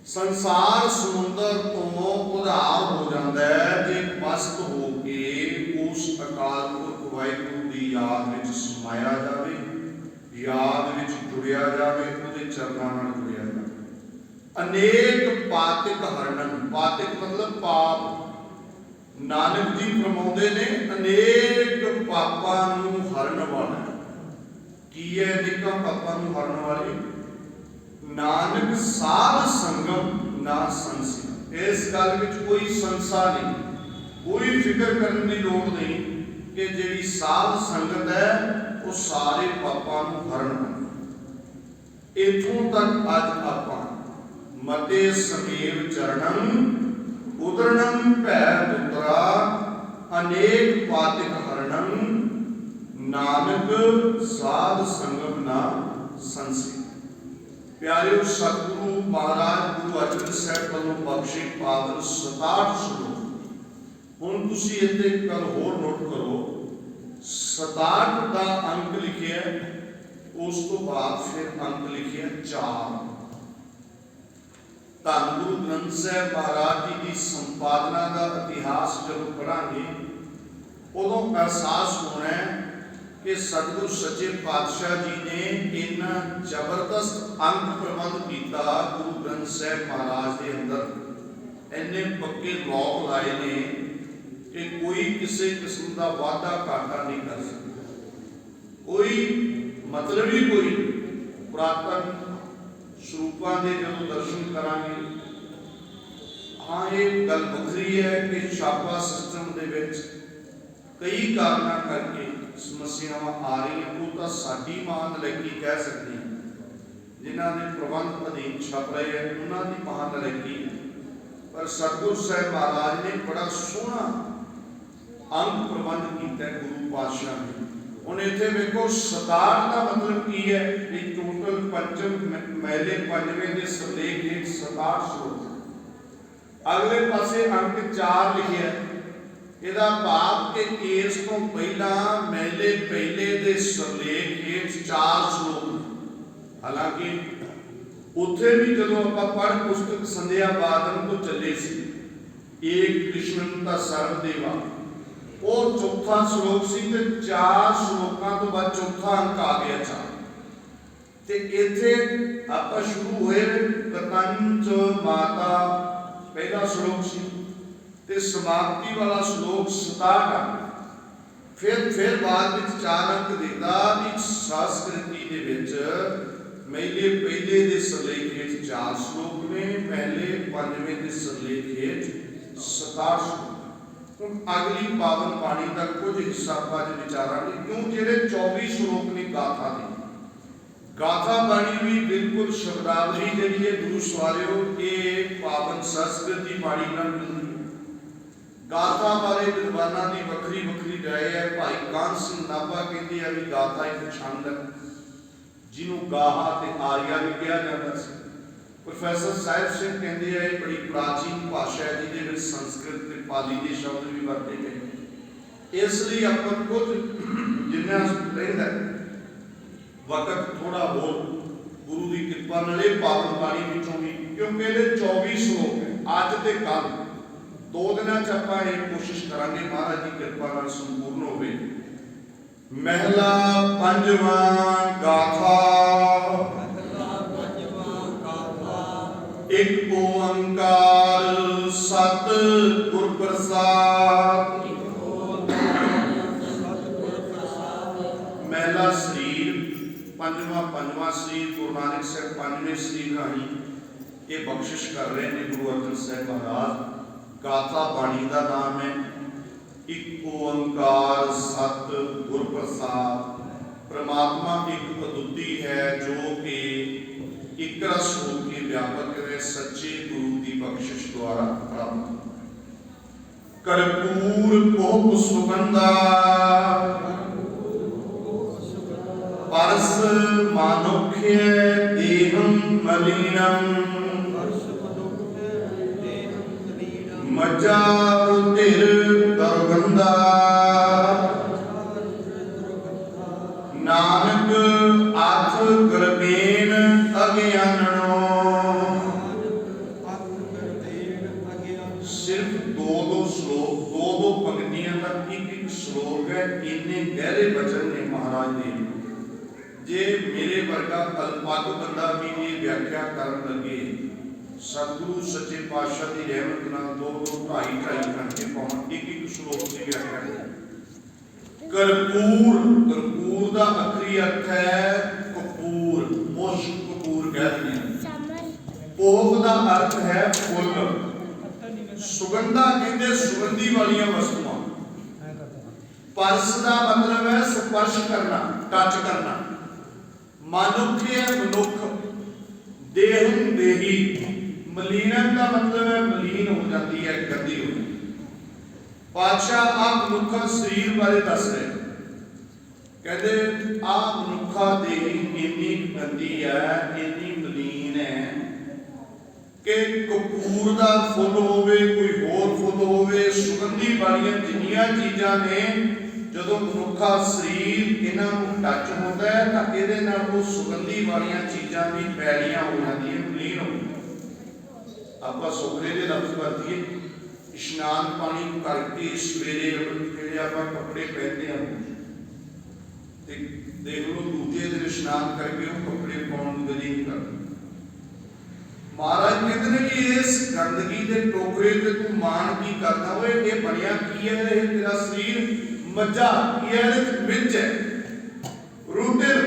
[SPEAKER 1] संसार समुद्र तो उधार हो जाता है जे मस्त होके उस अकाल पुरख वाहिगुरू की याद में समाया जाए, याद में जुड़िया जाए, उसके चरणों नाल जुड़िया जाए। अनेक पातिक हरणन, पातिक मतलब पाप, नानक जी फरमाउंदे ने अनेक पापां नूं हरण वाला। की है अनेकां पापां नूं हरण वाली? नानक साध संगम ना संशय। इस गल विच कोई संशा नहीं, कोई फिक्र करने की लोड़ नहीं कि जिहड़ी साध संगत है वो सारे पापां नूं हरण वाली। इत्थों तक अज आपां मते समेव चरणं उदरणं भय दुतरा, अनेक पातिक हरणं, नानक साध संगम ना संशय। प्यारे सतगुरु महाराज गुरु अर्जन साहब वालों बख्शे पावन 67 श्लोक। हुण तुसीं इत्थे गल होर नोट करो, 67 का अंक लिखिया, उस तो बाद फिर अंक लिखिया 4। धन गुरु ग्रंथ साहब महाराज जी की संपादना का इतिहास जब पढ़ांगे उदों एहसास होना है कि सतगुरु सच्चे पातशाह जी ने इन्ना जबरदस्त अंक प्रबंध किया गुरु ग्रंथ साहब महाराज के अंदर। इन्ने पक्के लॉक लाए ने कि कोई किसी किस्म का वाधा घाटा नहीं कर सकता, कोई मतलब ही कोई पुरातन ਸਰੂਪਾਂ ਦੇ ਜਦੋਂ ਦਰਸ਼ਨ ਕਰਾਂਗੇ, ਹਾਂ ਇਹ ਗੱਲ ਵੱਖਰੀ ਹੈ ਕਿ ਛਾਪਾ ਸਿਸਟਮ ਦੇ ਵਿੱਚ ਕਈ ਕਾਰਨਾਂ ਕਰਕੇ ਸਮੱਸਿਆਵਾਂ ਆ ਰਹੀਆਂ। ਉਹ ਤਾਂ ਸਾਡੀ ਮਹਾਨਲੈਕੀ ਕਹਿ ਸਕਦੇ ਹਾਂ, ਜਿਨ੍ਹਾਂ ਦੇ ਪ੍ਰਬੰਧ ਅਧੀਨ ਛਪ ਰਹੇ ਹਨ ਉਹਨਾਂ ਦੀ ਮਹਾਨਲੈਕੀ। ਪਰ ਸਤਿਗੁਰੂ ਸਾਹਿਬ ਮਹਾਰਾਜ ਨੇ ਬੜਾ ਸੋਹਣਾ ਅੰਗ ਪ੍ਰਬੰਧ ਕੀਤਾ ਗੁਰੂ ਪਾਤਸ਼ਾਹ ਨੇ। ਹੁਣ ਇੱਥੇ ਵੇਖੋ 67 ਦਾ ਮਤਲਬ ਕੀ ਹੈ? ਇਹ ਟੋਟਲ ਪੰਚਮ ਮਹਿਲੇ ਪੰਜਵੇਂ ਦੇ ਸਿਰਲੇਖ ਹੇਠ 67 ਸ਼ਲੋਕ। ਅਗਲੇ ਪਾਸੇ ਅੰਕ 4 ਲਿਖਿਆ। ਇਹਦਾ ਭਾਵ ਕਿ ਇਸ ਤੋਂ ਪਹਿਲਾਂ ਮਹਿਲੇ ਪਹਿਲੇ ਦੇ ਸਿਰਲੇਖ ਹੇਠ 4 ਸ਼ਲੋਕ। ਹਾਲਾਂਕਿ ਉੱਥੇ ਵੀ ਜਦੋਂ ਆਪਾਂ ਪੜ੍ਹ ਪੁਸਤਕ ਸੰਧਿਆ ਬਾਦਨ ਤੋਂ ਚੱਲੇ ਸੀ, ਏਕ ਕ੍ਰਿਸ਼ਨ ਦਾ ਸਰਬ ਦੇਵਾ, ਉਹ ਚੌਥਾ ਸ਼ਲੋਕ ਸੀ ਤੇ 4 ਸ਼ਲੋਕਾਂ ਤੋਂ ਬਾਅਦ ਚੌਥਾ ਅੰਕ ਆ ਗਿਆ 4। ਤੇ ਇੱਥੇ ਆਪਾਂ ਸ਼ੁਰੂ ਹੋਏ ਕਤੰਚ ਮਾਤਾ ਪਹਿਲਾ ਸ਼ਲੋਕ ਸੀ ਤੇ ਸਮਾਪਤੀ ਵਾਲਾ ਸ਼ਲੋਕ 67 ਆ। ਫਿਰ ਬਾਅਦ ਵਿੱਚ 4 ਅੰਕ ਦਿੱਤਾ ਵੀ ਸੰਸਕ੍ਰਿਤੀ ਦੇ ਵਿੱਚ ਮਹਿਲੇ ਪਹਿਲੇ ਦੇ ਸਿਰਲੇਖ ਹੇਠ 4 ਸ਼ਲੋਕ ਨੇ, ਮਹਿਲੇ ਪੰਜਵੇਂ ਦੇ ਸਿਰਲੇਖ ਹੇਠ 67 ਸ਼ਲੋਕ। ਹੁਣ ਅਗਲੀ ਪਾਵਨ ਬਾਣੀ ਦਾ ਕੁਝ ਹਿੱਸਾ ਆਪਾਂ ਅੱਜ ਵਿਚਾਰਾਂਗੇ, ਕਿਉਂ ਜਿਹੜੇ 24 ਸ਼ਲੋਕ ਨੇ ਗਾਥਾ ਦੇ। ਗਾਥਾ ਬਾਣੀ ਵੀ ਬਿਲਕੁਲ ਸ਼ਬਦਾਵਲੀ ਜਿਹੜੀ ਹੈ ਗੁਰੂ ਸਵਾਰਿਓ ਇਹ ਪਾਵਨ ਸੰਸਕ੍ਰਿਤੀ ਬਾਣੀ ਨਾਲ ਮਿਲਦੀ ਹੈ। ਗਾਥਾ ਬਾਰੇ ਵਿਦਵਾਨਾਂ ਦੀ ਵੱਖਰੀ ਵੱਖਰੀ ਰਾਏ ਹੈ। ਭਾਈ ਕਾਹਨ ਸਿੰਘ ਨਾਭਾ ਕਹਿੰਦੇ ਆ ਵੀ ਗਾਥਾ ਇੱਕ ਛੰਦ ਹੈ ਜਿਹਨੂੰ ਗਾਹਾ ਤੇ ਆਰੀਆ ਵੀ ਕਿਹਾ ਜਾਂਦਾ ਸੀ। ਪ੍ਰੋਫੈਸਰ ਸਾਹਿਬ ਸਿੰਘ ਕਹਿੰਦੇ ਆ ਇਹ ਬੜੀ ਪ੍ਰਾਚੀਨ ਭਾਸ਼ਾ ਹੈ ਜਿਹਦੇ ਵਿੱਚ ਸੰਸਕ੍ਰਿਤ ਤੇ ਪਾਲੀ ਦੇ ਸ਼ਬਦ ਵੀ ਵਰਤੇ ਗਏ। ਇਸ ਲਈ ਆਪਾਂ ਕੁਝ ਜਿੰਨਾ ਰਹਿੰਦਾ ਵਕਤ ਥੋੜਾ ਬਹੁਤ ਗੁਰੂ ਦੀ ਕਿਰਪਾ ਨਾਲ ਇਹ ਪਾਵਨ ਬਾਣੀ ਵਿੱਚੋਂ ਵੀ, ਕਿਉਂਕਿ ਇਹਦੇ 24 ਸ਼ਲੋਕ ਹੈ। ਅੱਜ ਤੇ ਕੱਲ 2 ਦਿਨਾਂ ਚ ਆਪਾਂ ਇਹ ਕੋਸ਼ਿਸ਼ ਕਰਾਂਗੇ ਮਹਾਰਾਜ ਦੀ ਕਿਰਪਾ ਨਾਲ ਸੰਪੂਰਨ ਹੋਵੇ। ਮਹਿਲਾ ਪੰਜਵਾਂ ਗਾਥਾ। ਇੱਕ ਓੰਕਾਰ ਸਤ ਗੁਰ ਪ੍ਰਸਾਦ। ਮਹਿਲਾ ਸਰੀਰ ਪੰਜਵਾਂ ਸਰੀਰ ਗੁਰੂ ਨਾਨਕ ਸਾਹਿਬ ਪੰਜਵੇਂ ਸਰੀਰ ਰਾਹੀਂ ਇਹ ਬਖਸ਼ਿਸ਼ ਕਰ ਰਹੇ ਨੇ ਗੁਰੂ ਅਰਜਨ ਸਾਹਿਬ ਮਹਾਰਾਜ। ਗਾਥਾ ਬਾਣੀ ਦਾ ਨਾਮ ਹੈ ਇੱਕ ਓੰਕਾਰ ਸਤ ਗੁਰ ਪ੍ਰਸਾਦ। ਪ੍ਰਮਾਤਮਾ ਇੱਕ ਅਦੁੱਤੀ ਹੈ ਜੋ ਕਿ ਇੱਕ ਰਸ ਹੋ ਕੇ ਵਿਆਪਕ ਹੈ, ਸੱਚੇ ਗੁਰੂ ਦੀ ਬਖਸ਼ਿਸ਼ ਦੁਆਰਾ ਪ੍ਰਾਪਤ। ਕਰਪੂਰ ਕੋਪ ਸੁਗੰਧਾ ਪਰਸ ਮਾਨੁਖਯ ਦੇਹੰ ਮਲੀਨੰ ਮੱਜਾ ਰੁਧਿਰ ਦੁਰਗੰਧਾ। ਨਾਨਕ ਅਥ ਗਰਬੇਨ ਅਗਿਆਨਣੋ। ਸਿਰਫ 2 ਸ਼ਲੋਕ 2 ਪੰਕਤੀਆਂ ਦਾ ਇੱਕ ਸ਼ਲੋਕ ਹੈ। ਇੰਨੇ ਗਹਿਰੇ ਬਚਨ ਨੇ ਮਹਾਰਾਜ ਦੇ। ਜੇ ਮੇਰੇ ਵਰਗਾ ਅਲਪੱਗ ਬੰਦਾ ਵੀ ਇਹ ਵਿਆਖਿਆ ਕਰਨ ਲੱਗੇ, ਸਤਿਗੁਰੂ ਸੱਚੇ ਪਾਤਸ਼ਾਹ ਦੀ ਰਹਿਮਤ ਨਾਲ 2 2.5 ਘੰਟੇ ਪਾਉਣ ਇੱਕ ਸ਼ਲੋਕ ਦੀ ਵਿਆਖਿਆ। ਕਰਪੂਰ ਦਾ ਅਖਰੀ ਅਰਥ ਹੈ ਕਪੂਰ, ਮੁਸ਼ਕ ਕਪੂਰ ਕਹਿੰਦੇ ਨੇ। ਪੋਹ ਦਾ ਅਰਥ ਹੈ ਫੁੱਲ। ਸੁਗੰਧਾ ਕਹਿੰਦੇ ਸੁਗੰਧੀ ਵਾਲੀਆਂ ਵਸਤੂਆਂ। ਪਰਸ ਦਾ ਮਤਲਬ ਹੈ ਸਪਰਸ਼ ਕਰਨਾ, ਟੱਚ ਕਰਨਾ। ਮਨੁੱਖੀ ਹੈ ਮਨੁੱਖ, ਦੇਹੰ ਦੇਹੀ। ਮਲੀਨਨ ਦਾ ਮਤਲਬ ਹੈ ਮਲੀਨ ਹੋ ਜਾਂਦੀ ਹੈ, ਗੰਦੀ ਹੋ ਜਾਂਦੀ। ਪਾਤਸ਼ਾਹ ਆਪ ਮਨੁੱਖਾ ਸਰੀਰ ਬਾਰੇ ਦੱਸ ਰਹੇ, ਕਹਿੰਦੇ ਆਪ ਮਨੁੱਖਾ ਦੇਹੀ ਇੰਨੀ ਗੰਦੀ ਹੈ, ਇੰਨੀ ਮਲੀਨ ਹੈ ਕਿ ਕਪੂਰ ਦਾ ਫੁੱਲ ਹੋਵੇ, ਕੋਈ ਹੋਰ ਫੁੱਲ ਹੋਵੇ, ਸੁਗੰਧੀ ਵਾਲੀਆਂ ਜਿੰਨੀਆਂ ਚੀਜ਼ਾਂ ਨੇ, ਜਦੋਂ ਮਨੁੱਖਾ ਸਰੀਰ ਇਹਨਾਂ ਨੂੰ ਟੱਚ ਹੁੰਦਾ ਹੈ ਤਾਂ ਇਹਦੇ ਨਾਲ ਉਹ ਸੁਗੰਧੀ ਵਾਲੀਆਂ ਚੀਜ਼ਾਂ ਵੀ ਪੈਲੀਆਂ ਹੋ ਜਾਂਦੀਆਂ, ਮਲੀਨ ਹੋ ਜਾਂਦੀਆਂ। ਆਪਾਂ ਸੁਖਰੇ ਦੇ ਲਫ਼ਜ਼ ਵਰਤੀਏ, ਇਸ਼ਨਾਨ ਪਾਣੀ ਕਰਕੇ ਸਵੇਰੇ ਜਿਹੜੇ ਆਪਾਂ ਕੱਪੜੇ ਪਹਿਨਦੇ ਹਾਂ ਤੇ ਦੇਖ ਲਓ ਦੂਜੇ ਦਿਨ ਇਸ਼ਨਾਨ ਕਰਕੇ ਉਹ ਕੱਪੜੇ ਪਾਉਣ ਨੂੰ ਦਿਲ ਨਹੀਂ ਕਰਦਾ। ਮਹਾਰਾਜ ਕਹਿੰਦੇ ਨੇ ਕਿ ਇਸ ਗੰਦਗੀ ਦੇ ਟੋਕਰੇ ਤੇ ਤੂੰ ਮਾਣ ਕੀ ਕਰਦਾ ਓਏ? ਇਹ ਬਣਿਆ ਕੀ ਹੈ? ਇਹ ਤੇਰਾ ਸਰੀਰ ਮੱਝਾ ਕੀ ਹੈ? ਇਹਦੇ ਵਿੱਚ ਮਿੱਝ ਹੈ, ਰੁਧਿਰ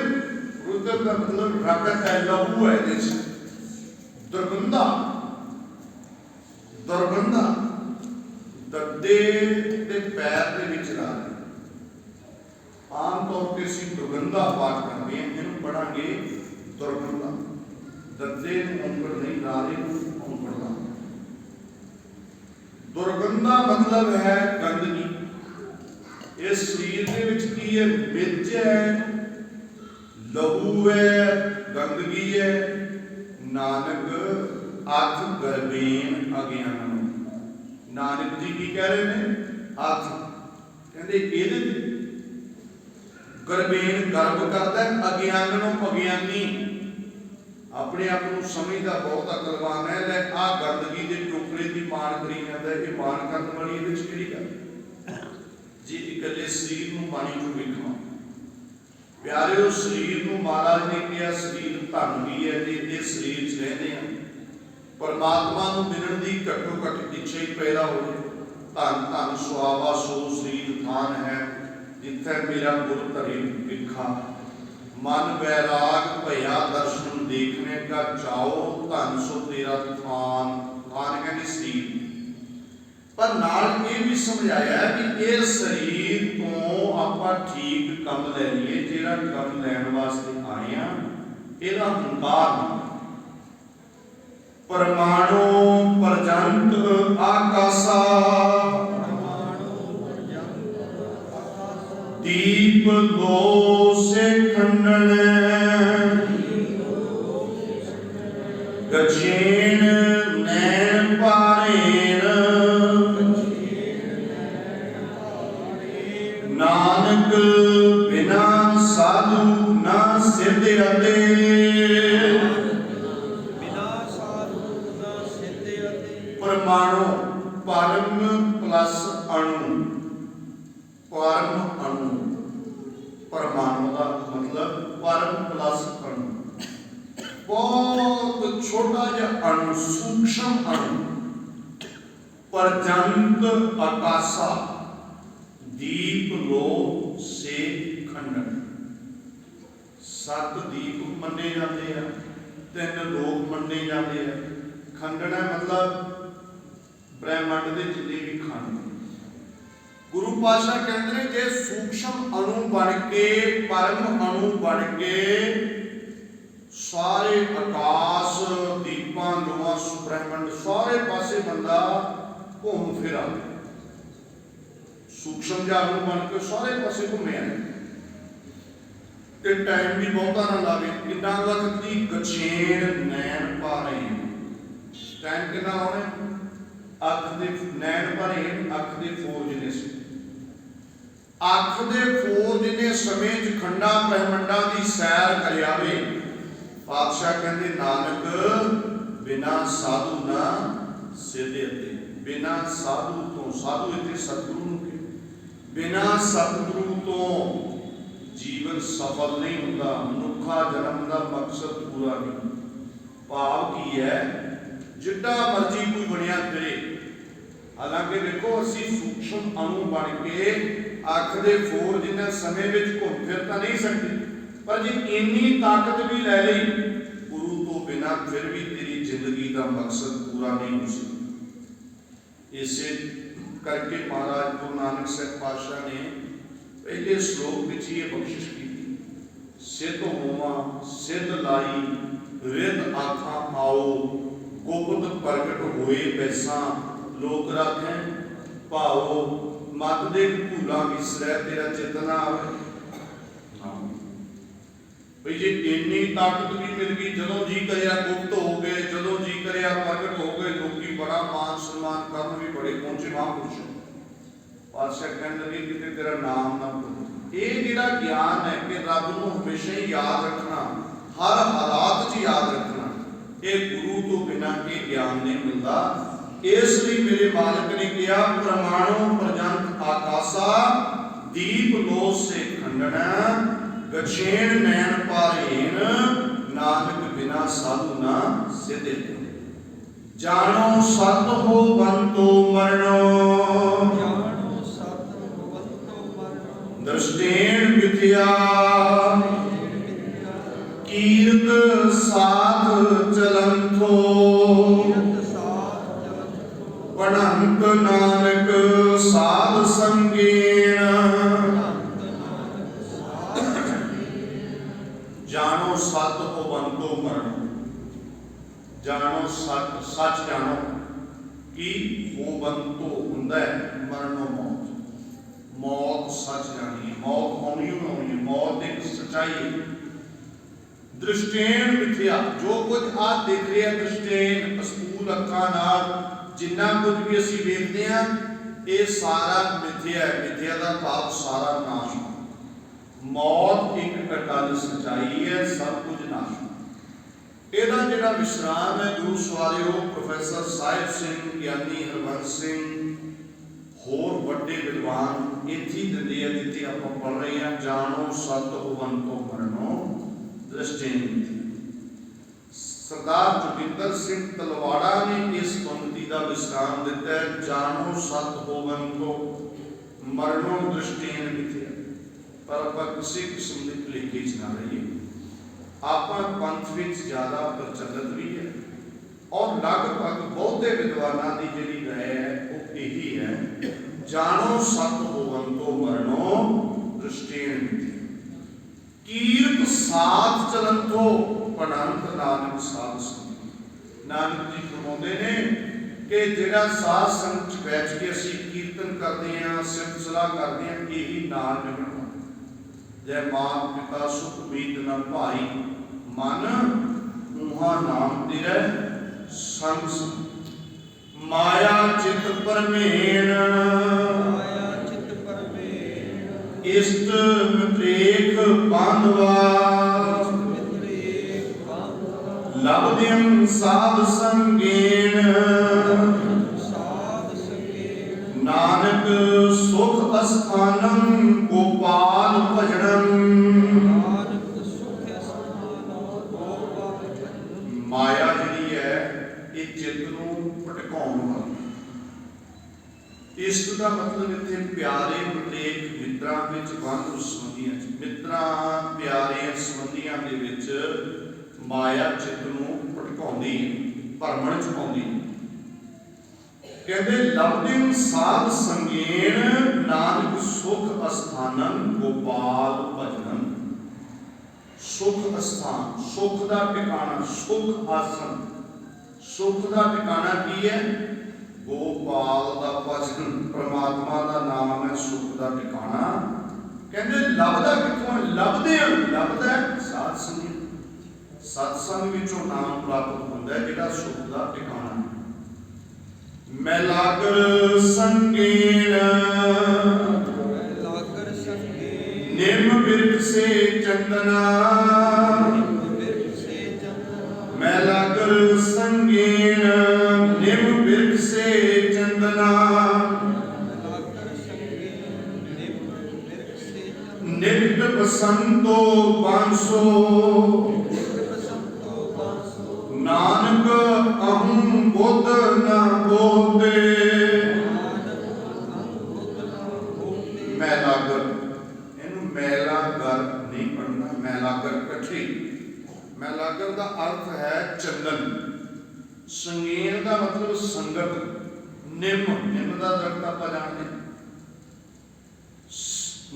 [SPEAKER 1] दुर्गंध का मतलब रगत है, लहू है ਇਹਦੇ 'ਚ। दुर्गंधा, दुर्गंधा दद्दे ਦੇ ਪੈਰ ਦੇ ਵਿੱਚ ਲਾ ਰਹੇ। ਆਮ ਤੌਰ ਤੇ ਅਸੀਂ ਦੁਰਗੰਧਾ ਪਾਠ ਕਰਦੇ ਹਾਂ, ਇਹਨੂੰ ਪੜਾਂਗੇ ਦੁਰਗੰਧਾ। ਦੱਦੇ ਨੂੰ ਔਂਕੜ ਨਹੀਂ ਲਾ ਰਹੇ, ਔਂਕੜ ਲਾ। ਦੁਰਗੰਧਾ ਮਤਲਬ ਹੈ ਗੰਦਗੀ। ਇਸ ਸਰੀਰ ਦੇ ਵਿੱਚ ਕੀ ਹੈ? ਮਿੱਝ ਹੈ, ਲਹੂ ਹੈ, ਗੰਦਗੀ ਹੈ। ਨਾਨਕ ਅਥ ਗਰਬੇਨ ਅਗਿਆਨ। ਨਾਨਕ ਜੀ ਕੀ ਕਹਿ ਰਹੇ ਨੇ? ਅਥ ਕਹਿੰਦੇ ਇਹਦੇ ਗਰਬੇਨ ਗਰਬ ਕਰਦਾ ਹੈ, ਅਗਿਆਨ ਨੂੰ ਅਗਿਆਨੀ। ਆਪਣੇ ਆਪ ਨੂੰ ਸਮਝਦਾ ਬਹੁਤ ਅਕਲਵਾਨ ਹੈ, ਲੈ ਆ ਗੰਦਗੀ ਦੇ ਟੋਕਰੇ ਦੀ ਮਾਣ ਕਰੀ ਜਾਂਦਾ। ਇਹ ਮਾਣ ਕਰਨ ਵਾਲੀ ਇਹਦੇ ਵਿੱਚ ਕਿਹੜੀ ਗੱਲ? ਜੇ ਇਕੱਲੇ ਸਰੀਰ ਨੂੰ ਪਾਣੀ ਚੋਂ ਵੇਖਣਾ ਪਿਆਰਿਓ, ਸਰੀਰ ਨੂੰ ਮਹਾਰਾਜ ਨੇ ਕਿਹਾ ਸਰੀਰ ਧਨ ਵੀ ਹੈ, ਤੇ ਇਹ ਸਰੀਰ 'ਚ ਰਹਿੰਦੇ ਆ। ਪਰਮਾਤਮਾ ਨੂੰ ਮਿਲਣ ਦੀ ਘੱਟੋ ਘੱਟ ਇੱਛਾ ਹੀ ਪੈਦਾ ਹੋਵੇ। ਧੰਨ ਧੰਨ ਸੁਆਵਾ ਸੋ ਸਰੀਰ ਥਾਨ ਹੈ, ਜਿੱਥੇ ਮੇਰਾ ਗੁਰ ਧਰੇ ਵਿਖਾ। ਮਨ ਵੈਰਾਗ ਭਇਆ ਦਰਸ਼ਨ ਦੇਖਣੇ ਕਾ ਚਾਓ, ਧੰਨ ਸੋ ਤੇਰਾ ਥਾਨ। ਥਾਨ ਕਹਿੰਦੇ ਸਰੀਰ। ਪਰ ਨਾਲ ਇਹ ਵੀ ਸਮਝਾਇਆ ਕਿ ਇਹ ਸਰੀਰ ਤੋਂ ਆਪਾਂ ਠੀਕ ਕੰਮ ਲੈ ਲਈਏ। ਜਿਹੜਾ ਕੰਮ ਲੈਣ ਵਾਸਤੇ ਆਏ ਆ, ਇਹਦਾ ਹੰਕਾਰ ਨਾ। ਪਰਮਾਣੂ ਪਰਜੰਤ ਆਕਾਸਾ, ਦੀਪ ਲੋ ਸੇ ਖੰਡਨ। ਗਛੇਣ ਨੈਣ ਪਾਰੇਣ, ਨਾਨਕ ਬਿਨਾ ਸਾਧੂ ਨਾ ਸਿੱਧ ਅਤੇ। ਪਰਮਾਣੂ ਪਰਮ ਪਲਸ ਅਣੂ। ਪਰਮ ਅਣੂ, ਪਰਮਾਣੂ ਦਾ ਮਤਲਬ ਪਰਮ ਪਲਸ ਅਣੂ। ਬਹੁਤ ਛੋਟਾ ਜਿਹਾ ਅਣੂ, ਸੂਖਸ਼ਮ ਅਣੂ। ਪਰਜੰਤ ਆਕਾਸਾ, ਦੀਪ ਲੋ ਸੇ ਖੰਡਨ। 7 ਦੀਪ ਮੰਨੇ ਜਾਂਦੇ ਆ, 3 ਲੋਕ ਮੰਨੇ ਜਾਂਦੇ ਆ। ਖੰਡਨ ਹੈ ਮਤਲਬ ਬ੍ਰਹਿਮੰਡ ਦੇ ਜਿੰਨੇ ਵੀ ਖੰਡ। ਗੁਰੂ ਪਾਤਸ਼ਾਹ ਕਹਿੰਦੇ ਨੇ ਜੇ ਸੂਖਸ਼ਮ ਅਣੂ ਬਣ ਕੇ, ਪਰਮ ਅਣੂ ਬਣ ਕੇ ਸਾਰੇ ਆਕਾਸ਼, ਦੀਪਾਂ, ਲੋਹਾਂ, ਬ੍ਰਹਿਮੰਡ ਸਾਰੇ ਪਾਸੇ ਬੰਦਾ ਘੁੰਮ ਫਿਰ ਆਵੇ। ਸੂਖਸ਼ਮ ਜਿਹਾ ਅਣੂ ਬਣ ਕੇ ਸਾਰੇ ਪਾਸੇ ਘੁੰਮਿਆ ਤੇ ਟਾਈਮ ਵੀ ਬਹੁਤਾ ਨਾ ਲਾਵੇ। ਕਿੰਨਾ ਵਕਤ ਦੀ? ਗਛੇਣ ਨੈਣ ਪਾਰੇ। ਟਾਈਮ ਕਿੰਨਾ ਲਾਉਣਾ? ਅੱਖ ਦੇ ਨੈਣ ਭਰੇ, ਅੱਖ ਦੇ ਫੋਰ ਜਿੰਨੇ ਅੱਖ ਦੇ ਫੋਰ ਜਿੰਨੇ ਸਮੇਂ 'ਚ ਖੰਡਾਂ ਬ੍ਰਹਿਮੰਡਾਂ ਦੀ ਸੈਰ ਕਰ ਆਵੇ। ਪਾਤਸ਼ਾਹ ਕਹਿੰਦੇ ਨਾਨਕ ਬਿਨਾ ਸਾਧੂ ਨਾ ਸਿੱਧੇ ਅਤੇ। ਬਿਨਾ ਸਾਧੂ ਤੋਂ, ਸਾਧੂ ਇੱਥੇ ਸਤਿਗੁਰੂ ਨੂੰ ਕਿ ਬਿਨਾ ਸਤਿਗੁਰੂ ਤੋਂ ਜੀਵਨ ਸਫਲ ਨਹੀਂ ਹੁੰਦਾ। ਮਨੁੱਖਾ ਜਨਮ ਦਾ ਮਕਸਦ ਪੂਰਾ ਨਹੀਂ। ਭਾਵ ਕੀ ਹੈ? ਜਿੱਡਾ ਮਰਜੀ ਕੋਈ ਬਣਿਆ ਫਿਰੇ। ਹਾਲਾਂਕਿ ਦੇਖੋ ਅਸੀਂ ਸੂਖਸ਼ਮ ਅਣੂ ਬਣ ਕੇ ਅੱਖ ਦੇ ਫੋਰ ਜਿੰਨੇ ਸਮੇਂ ਵਿੱਚ ਘੁੰਮ ਫਿਰ ਤਾਂ ਨਹੀਂ ਸਕਦੇ, ਪਰ ਜੇ ਇੰਨੀ ਤਾਕਤ ਵੀ ਲੈ ਲਈ ਗੁਰੂ ਤੋਂ ਬਿਨਾਂ, ਫਿਰ ਵੀ ਤੇਰੀ ਜ਼ਿੰਦਗੀ ਦਾ ਮਕਸਦ ਪੂਰਾ ਨਹੀਂ ਹੋ ਸਕਦਾ। ਇਸੇ ਕਰਕੇ ਮਹਾਰਾਜ ਗੁਰੂ ਨਾਨਕ ਸਾਹਿਬ ਪਾਤਸ਼ਾਹ ਨੇ ਪਹਿਲੇ ਸ਼ਲੋਕ ਵਿੱਚ ਇਹ ਬਖਸ਼ਿਸ਼ ਕੀਤੀ। ਸਿੱਧ ਹੋਵਾਂ ਸਿੱਧ ਲਾਈ, ਰਿੱਧ ਆਖਾਂ ਆਓ, ਗੁਪਤ ਪ੍ਰਗਟ ਹੋਏ ਬੈਸਾਂ, ਲੋਕ ਰਾਖੈ ਭਾਓ। ਮਤ ਦੇ ਭੂਲਾ ਵਿਸਰੈ, ਤੇਰਾ ਚੇਤਨਾ ਆਵੇ। ਭਈ ਜੇ ਇੰਨੀ ਤਾਕਤ ਵੀ ਮਿਲ ਗਈ, ਜਦੋਂ ਜੀ ਕਰਿਆ ਗੁਪਤ ਹੋ ਗਏ, ਜਦੋਂ ਜੀ ਕਰਿਆ ਪ੍ਰਗਟ ਹੋ ਗਏ, ਲੋਕੀ ਬੜਾ ਮਾਨ ਸਨਮਾਨ ਕਰਨ ਵੀ ਬੜੇ ਪਹੁੰਚੇ ਮਹਾਂਪੁਰਸ਼। ਪਾਤਸ਼ਾਹ ਕਹਿਣ ਲੱਗੇ ਕਿਤੇ ਤੇਰਾ ਨਾਮ ਨਾ ਭੁੱਲ। ਇਹ ਜਿਹੜਾ ਗਿਆਨ ਹੈ ਕਿ ਰੱਬ ਨੂੰ ਹਮੇਸ਼ਾ ਹੀ ਯਾਦ ਰੱਖਣਾ, ਹਰ ਹਾਲਾਤ 'ਚ ਯਾਦ ਰੱਖਣਾ, ਇਹ ਗੁਰੂ ਤੋਂ ਬਿਨਾਂ ਇਹ ਗਿਆਨ ਨਹੀਂ ਮਿਲਦਾ। ਇਸ ਲਈ ਮੇਰੇ ਮਾਲਕ ਨੇ ਕਿਹਾ ਪ੍ਰਮਾਣੋ ਪ੍ਰਜੰਤ ਆਕਾਸਾ, ਦੀਪ ਲੋ ਸੇ ਖੰਡਨ। ਗਛੇਣ ਨੈਣ ਪਾਰੇਣ, ਨਾਨਕ ਬਿਨਾ ਸਾਧੂ ਨਾ ਸਿੱਧੇ। ਜਾਣੋ ਸਤ ਹੋ ਬੰਤੋ ਮਰਣੋ, ਦ੍ਰਿਸ਼ਟੇਣ ਵਿਦਿਆ ਭਣੰਤ ਨਾਨਕ ਸਾਧ ਸੰਗੀਨ। ਜਾਣੋ ਸਤ ਹੋਵੰਤੋ ਮਰਨੋ। ਜਾਣੋ ਸਤ, ਸੱਚ ਜਾਣੋ ਕਿ ਹੋਵੰਤੋ ਹੁੰਦਾ ਹੈ ਮਰਨੋ ਮੌਤ। ਮੌਤ ਸੱਚ ਜਾਣੀ ਹੈ, ਮੌਤ ਆਉਣੀ ਓ ਆਉਣੀ ਹੈ, ਮੌਤ ਇੱਕ ਸੱਚਾਈ ਹੈ। ਦ੍ਰਿਸ਼ਟੇਨ ਮਿਥਿਆ, ਜੋ ਕੁਝ ਆਹ ਦਿਖ ਰਿਹਾ ਦ੍ਰਿਸ਼ਟੇਨ ਅਸੂਲ ਅੱਖਾਂ ਨਾਲ ਜਿੰਨਾ ਕੁਝ ਵੀ ਅਸੀਂ ਵੇਖਦੇ ਹਾਂ ਇਹ ਸਾਰਾ ਮਿਥਿਆ ਹੈ। ਮਿਥਿਆ ਦਾ ਭਾਵ ਸਾਰਾ ਨਾਸ਼। ਮੌਤ ਇੱਕ ਅਟਲ ਸੱਚਾਈ ਹੈ, ਸਭ ਕੁਝ ਨਾਸ਼। ਇਹਦਾ ਜਿਹੜਾ ਵਿਸ਼ਰਾਮ ਹੈ ਗੁਰੂ ਸਵਾਰਿਓ ਪ੍ਰੋਫੈਸਰ ਸਾਹਿਬ ਸਿੰਘ, ਗਿਆਨੀ ਹਰਬੰਸ ਸਿੰਘ, ਹੋਰ ਵੱਡੇ ਵਿਦਵਾਨ ਇੱਥੇ ਦਿੰਦੇ ਆ ਜਿੱਥੇ ਆਪਾਂ ਪੜ੍ਹ ਰਹੇ ਹਾਂ। ਜਾਣੋ ਸਤ ਹੋਵੰਤੋ ਮਰਨੋ ਦ੍ਰਿਸ਼ਟੇਨ। ਸਰਦਾਰ ਜੋਗਿੰਦਰ ਸਿੰਘ ਤਲਵਾੜਾ ਨੇ ਇਸ ਪੰਕਤੀ ਦਾ ਵਿਸਰਾਮ ਦਿੱਤਾ ਹੈ, ਜਾਣੋ ਸਤ ਹੋਵੰਤੋ ਮਰਨੋ ਦ੍ਰਿਸ਼ਟੇਨ ਮਿਥਿਆ। ਪਰ ਆਪਾਂ ਕਿਸੇ ਕਿਸਮ ਦੇ ਭੁਲੇਖੇ 'ਚ ਨਾ ਰਹੀਏ। ਆਪਾਂ ਪੰਥ ਵਿੱਚ ਜ਼ਿਆਦਾ ਪ੍ਰਚਲਿਤ ਵੀ ਹੈ ਔਰ ਲਗਭਗ ਬਹੁਤੇ ਵਿਦਵਾਨਾਂ ਦੀ ਜਿਹੜੀ ਰਾਏ ਹੈ ਉਹ ਇਹੀ ਹੈ, ਜਾਣੋ ਸਤ ਹੋਵੰਤੋ ਮਰਨੋ ਦ੍ਰਿਸ਼ਟੇਨ ਮਿਥਿਆ। ਕੀਰਤ ਸਾਥ ਚਲੰਤੋ ਭਣੰਤ ਨਾਨਕ ਸਾਧ ਸੰਗ। ਨਾਨਕ ਜੀ ਫਰਮਾਉਂਦੇ ਨੇ ਕਿ ਜਿਹੜਾ ਸਾਧ ਸੰਗਤ 'ਚ ਬੈਠ ਕੇ ਅਸੀਂ ਕੀਰਤਨ ਕਰਦੇ ਹਾਂ, ਸਿਫਤ ਸਲਾਹ ਕਰਦੇ ਹਾਂ, ਇਹੀ ਨਾਮ ਜਪਣਾ। ਜੈ ਮਾਤ ਪਿਤਾ ਸੁਖ ਮੀਤ ਨ ਭਾਈ, ਮਨ ਊਹਾ ਨਾਮ ਤੇਰੇ ਸੰਗ ਸੰਗ। ਮਾਇਆ ਚਿਤ ਪਰਮੇਣ, ਇਸਤ ਮਿਤ੍ਰੇਖ ਬਾਂਧਵਾ। ਲਬਦਿਮ ਸਾਧ ਸੰਗੇਨ, ਨਾਨਕ ਸੁਖ ਅਸਥਾਨੰ ਗੋਪਾਲ ਭਜਨੰ। ਮਾਇਆ ਜਿਹੜੀ ਹੈ ਇਹ ਚਿੱਤ ਨੂੰ ਭਟਕਾਉਣ ਵਾਲੀ। ਇਸ਼ਟ ਦਾ ਮਤਲਬ ਇੱਥੇ ਪਿਆਰੇ ਪ੍ਰਤੀਕ ਮਿੱਤਰਾਂ ਵਿੱਚ ਬੰਧ ਸੰਬੰਧੀਆਂ 'ਚ, ਮਿੱਤਰਾਂ ਪਿਆਰੇ ਸੰਬੰਧੀਆਂ ਦੇ ਵਿੱਚ ਮਾਇਆ ਚਿੱਤ ਨੂੰ ਭਟਕਾਉਂਦੀ ਹੈ, ਭਰਮਣ 'ਚ ਪਾਉਂਦੀ ਹੈ। ਕਹਿੰਦੇ ਲਬਦਿਨ ਸਾਧ ਸੰਗੇਨ, ਨਾਨਕ ਸੁਖ ਅਸਥਾਨੰ ਗੋਪਾਲ ਭਜਨੰ। ਸੁਖ ਅਸਥਾਨ, ਸੁਖ ਦਾ ਟਿਕਾਣਾ, ਸੁਖ ਆਸਨ। ਸੁਖ ਦਾ ਟਿਕਾਣਾ ਕੀ ਹੈ? ਗੋਪਾਲ ਦਾ ਭਜਨ, ਪ੍ਰਮਾਤਮਾ ਦਾ ਨਾਮ ਹੈ ਸੁਖ ਦਾ ਟਿਕਾਣਾ। ਕਹਿੰਦੇ ਲੱਭਦਾ ਕਿੱਥੋਂ? ਲੱਭਦੇ ਹਾਂ, ਲੱਭਦਾ ਸਾਧ ਸੰਗਤ। ਸਤਸੰਗ ਵਿੱਚੋਂ ਨਾਮ ਪ੍ਰਾਪਤ ਹੁੰਦਾ ਹੈ ਜਿਹੜਾ ਸੁਖ ਦਾ ਟਿਕਾਣਾ ਹੈ। ਮੈਂ ਲਾਗਰ ਸੰਗੀਨ, ਨਿਮ ਬਿਰਖ ਸੇ ਚੰਦਨਾ। ਮੈਂ ਲਾਗਰ ਸੰਗੀਨ, ਨਿਮ ਬਿਰਖ ਸੇ ਚੰਦਨਾ। ਨਿਤ ਬਸੰਤੋ ਬਾਂਸੋ, ਨਾਨਕ ਅਹੰ ਬੁੱਧ ਨਾ ਬੋਲਦੇ। ਮੈਲਾਗਰ, ਇਹਨੂੰ ਮੈਲਾਗਰ ਨਹੀਂ ਪੜ੍ਹਨਾ, ਮੈਲਾਗਰ ਇਕੱਠੀ। ਮੈਲਾਗਰ ਦਾ ਅਰਥ ਹੈ ਚੰਦਨ। ਸੰਗੀਨ ਦਾ ਮਤਲਬ ਸੰਗਤ। ਨਿੰਮ, ਨਿੰਮ ਦਾ ਦਰਖਤ ਆਪਾਂ ਜਾਣਦੇ ਹਾਂ।